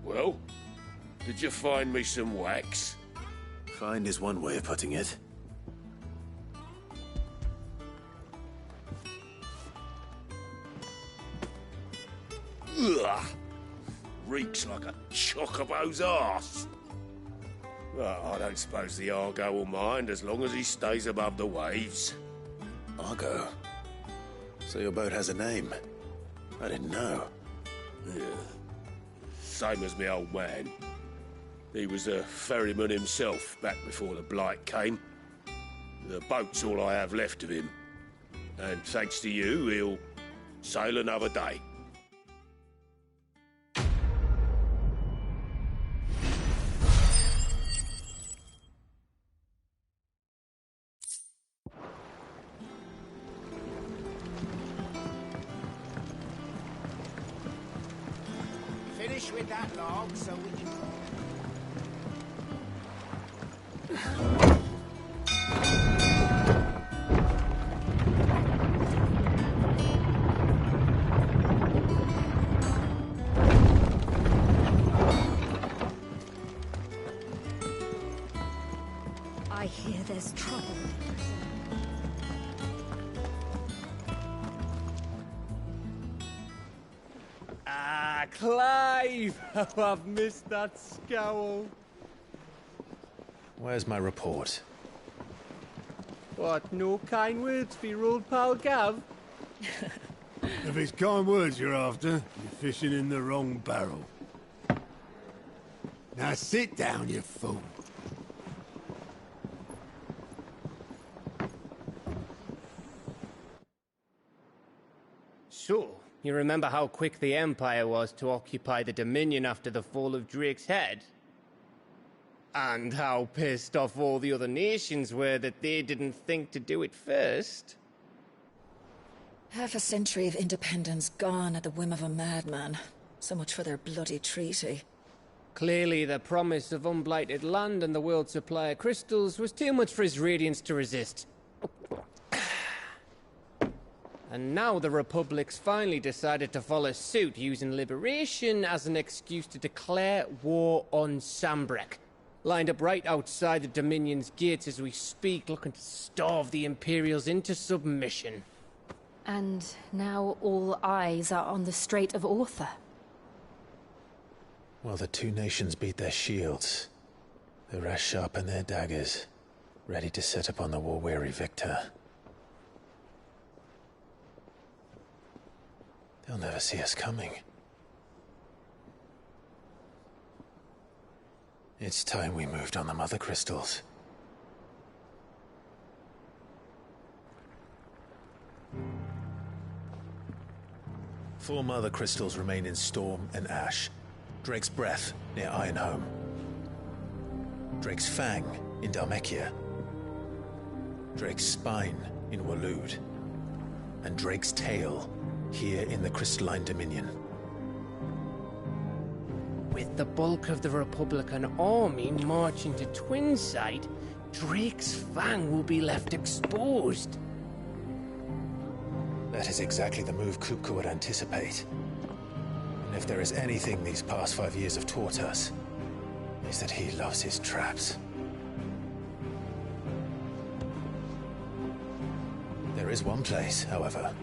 Well, did you find me some wax? Find is one way of putting it. Ugh! Reeks like a chocobo's arse. Well, I don't suppose the Argo will mind as long as he stays above the waves. Argo? So your boat has a name? I didn't know. Yeah. Same as my old man. He was a ferryman himself back before the Blight came. The boat's all I have left of him. And thanks to you, he'll sail another day. Finish with that log so we can... I hear there's trouble. Ah, Clive! How I've missed that scowl. Where's my report? What, no kind words for your old pal Gav? If it's kind words you're after, you're fishing in the wrong barrel. Now sit down, you fool. So, you remember how quick the Empire was to occupy the Dominion after the fall of Drake's head? And how pissed off all the other nations were that they didn't think to do it first? Half a century of independence gone at the whim of a madman. So much for their bloody treaty. Clearly, the promise of unblighted land and the world's supply of crystals was too much for his radiance to resist. And now the Republic's finally decided to follow suit, using liberation as an excuse to declare war on Sambrek. Lined up right outside the Dominion's gates as we speak, looking to starve the Imperials into submission. And now all eyes are on the Strait of Author. While the two nations beat their shields, the rest sharpen their daggers, ready to set upon the war-weary victor. They'll never see us coming. It's time we moved on the Mother Crystals. Four Mother Crystals remain in Storm and Ash. Drake's Breath, near Ironhome. Drake's Fang, in Dhalmekia. Drake's Spine, in Waloed. And Drake's Tail, here in the Crystalline Dominion. With the bulk of the Republican army marching to Twinside, Drake's Fang will be left exposed. That is exactly the move Kupka would anticipate. And if there is anything these past 5 years have taught us, is that he loves his traps. There is one place, however,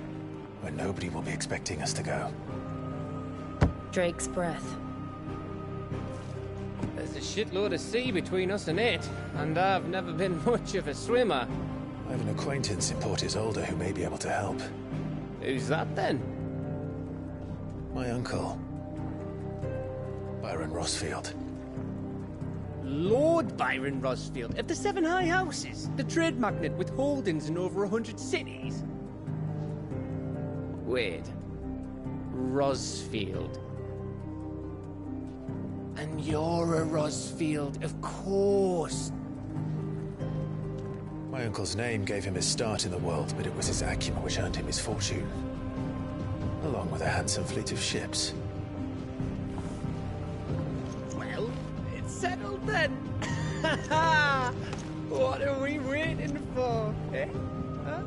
where nobody will be expecting us to go. Drake's Breath. There's a shitload of sea between us and it, and I've never been much of a swimmer. I have an acquaintance in Port Isolde who may be able to help. Who's that then? My uncle, Byron Rosfield. Lord Byron Rosfield of the Seven High Houses, the trade magnate with holdings in over 100 cities. Wait, Rosfield. And you're a Rosfield, of course. My uncle's name gave him his start in the world, but it was his acumen which earned him his fortune. Along with a handsome fleet of ships. Well, it's settled then. What are we waiting for, eh? Huh?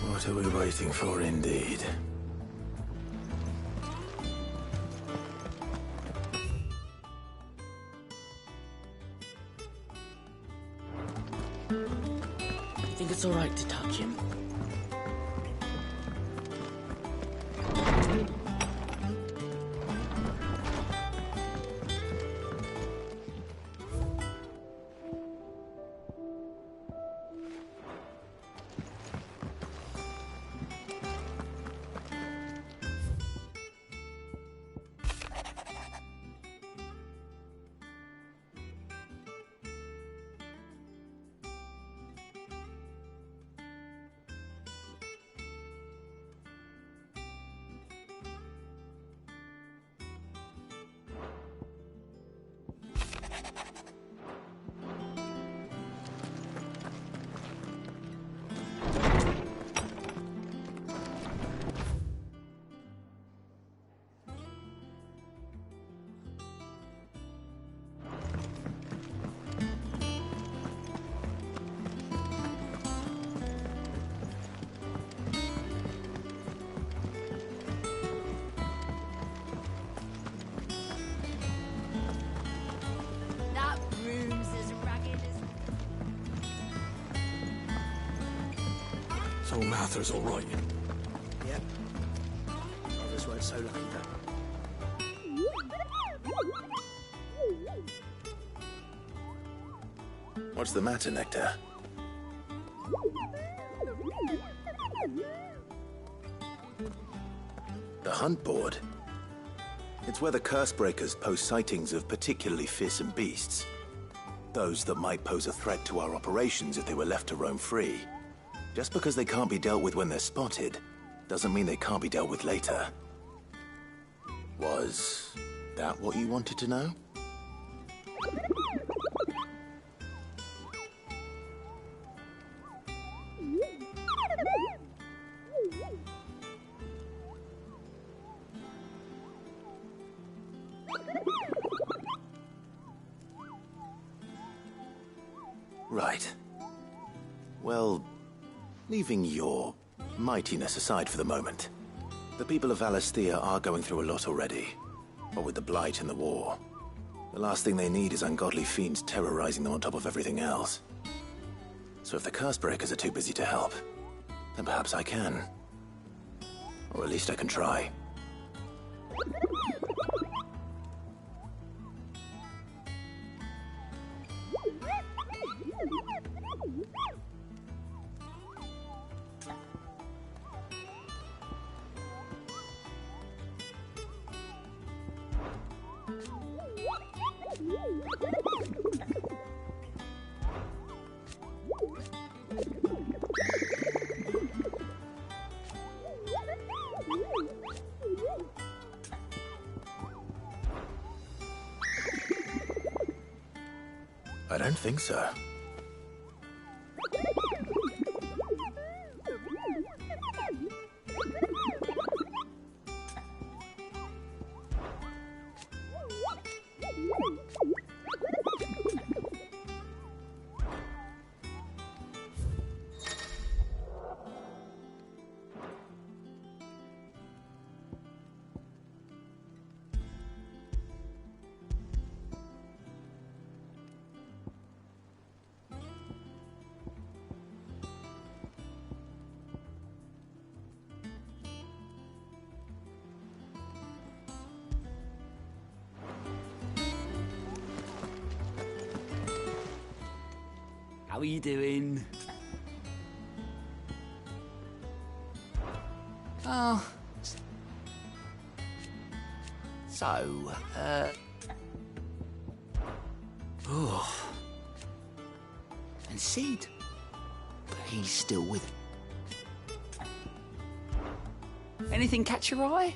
What are we waiting for, indeed? Think it's all right to touch him? So Mather's all right. Yep. Others weren't so lucky though. What's the matter, Nectar? The hunt board? It's where the Cursebreakers post sightings of particularly fearsome beasts. Those that might pose a threat to our operations if they were left to roam free. Just because they can't be dealt with when they're spotted, doesn't mean they can't be dealt with later. Was that what you wanted to know? Right. Well, leaving your mightiness aside for the moment, the people of Valisthea are going through a lot already. What with the Blight and the war. The last thing they need is ungodly fiends terrorizing them on top of everything else. So if the Cursebreakers are too busy to help, then perhaps I can. Or at least I can try. I don't think so. How are you doing? Oh. So, oh. And Sid? But he's still with him. Anything catch your eye?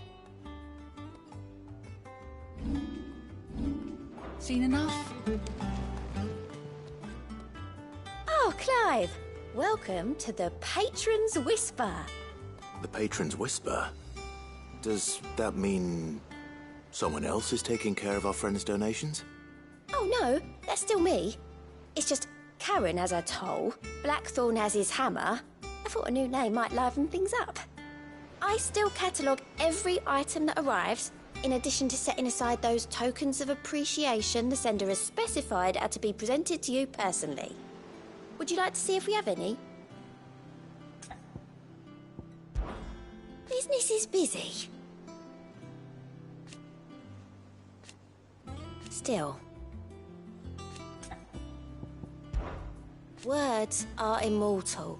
Seen enough? Oh, Clive! Welcome to the Patron's Whisper. The Patron's Whisper? Does that mean someone else is taking care of our friend's donations? Oh no, that's still me. It's just Karen has her toll, Blackthorn has his hammer. I thought a new name might liven things up. I still catalogue every item that arrives, in addition to setting aside those tokens of appreciation the sender has specified are to be presented to you personally. Would you like to see if we have any? Business is busy. Still. Words are immortal.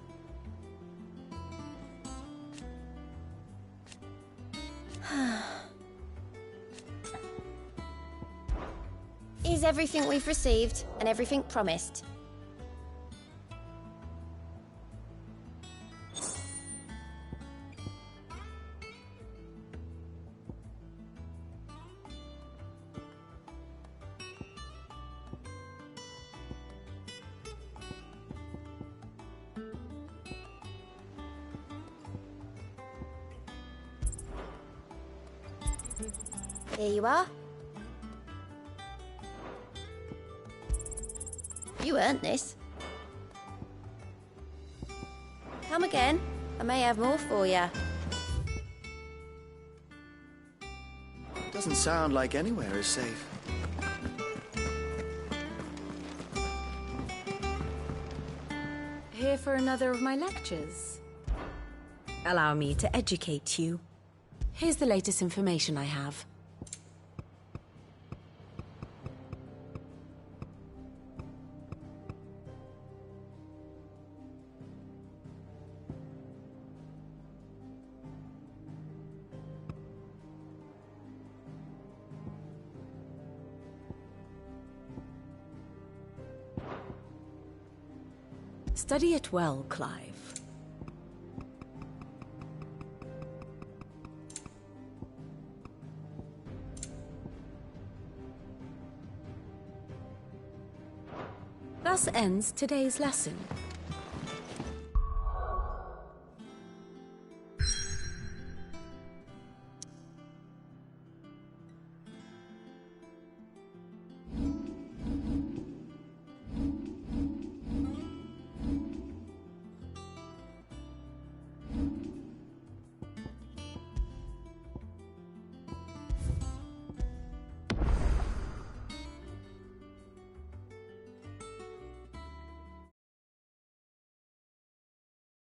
Is everything we've received and everything promised? Here you are. You earned this. Come again. I may have more for you. Doesn't sound like anywhere is safe. Here for another of my lectures? Allow me to educate you. Here's the latest information I have. Study it well, Clive. Thus ends today's lesson.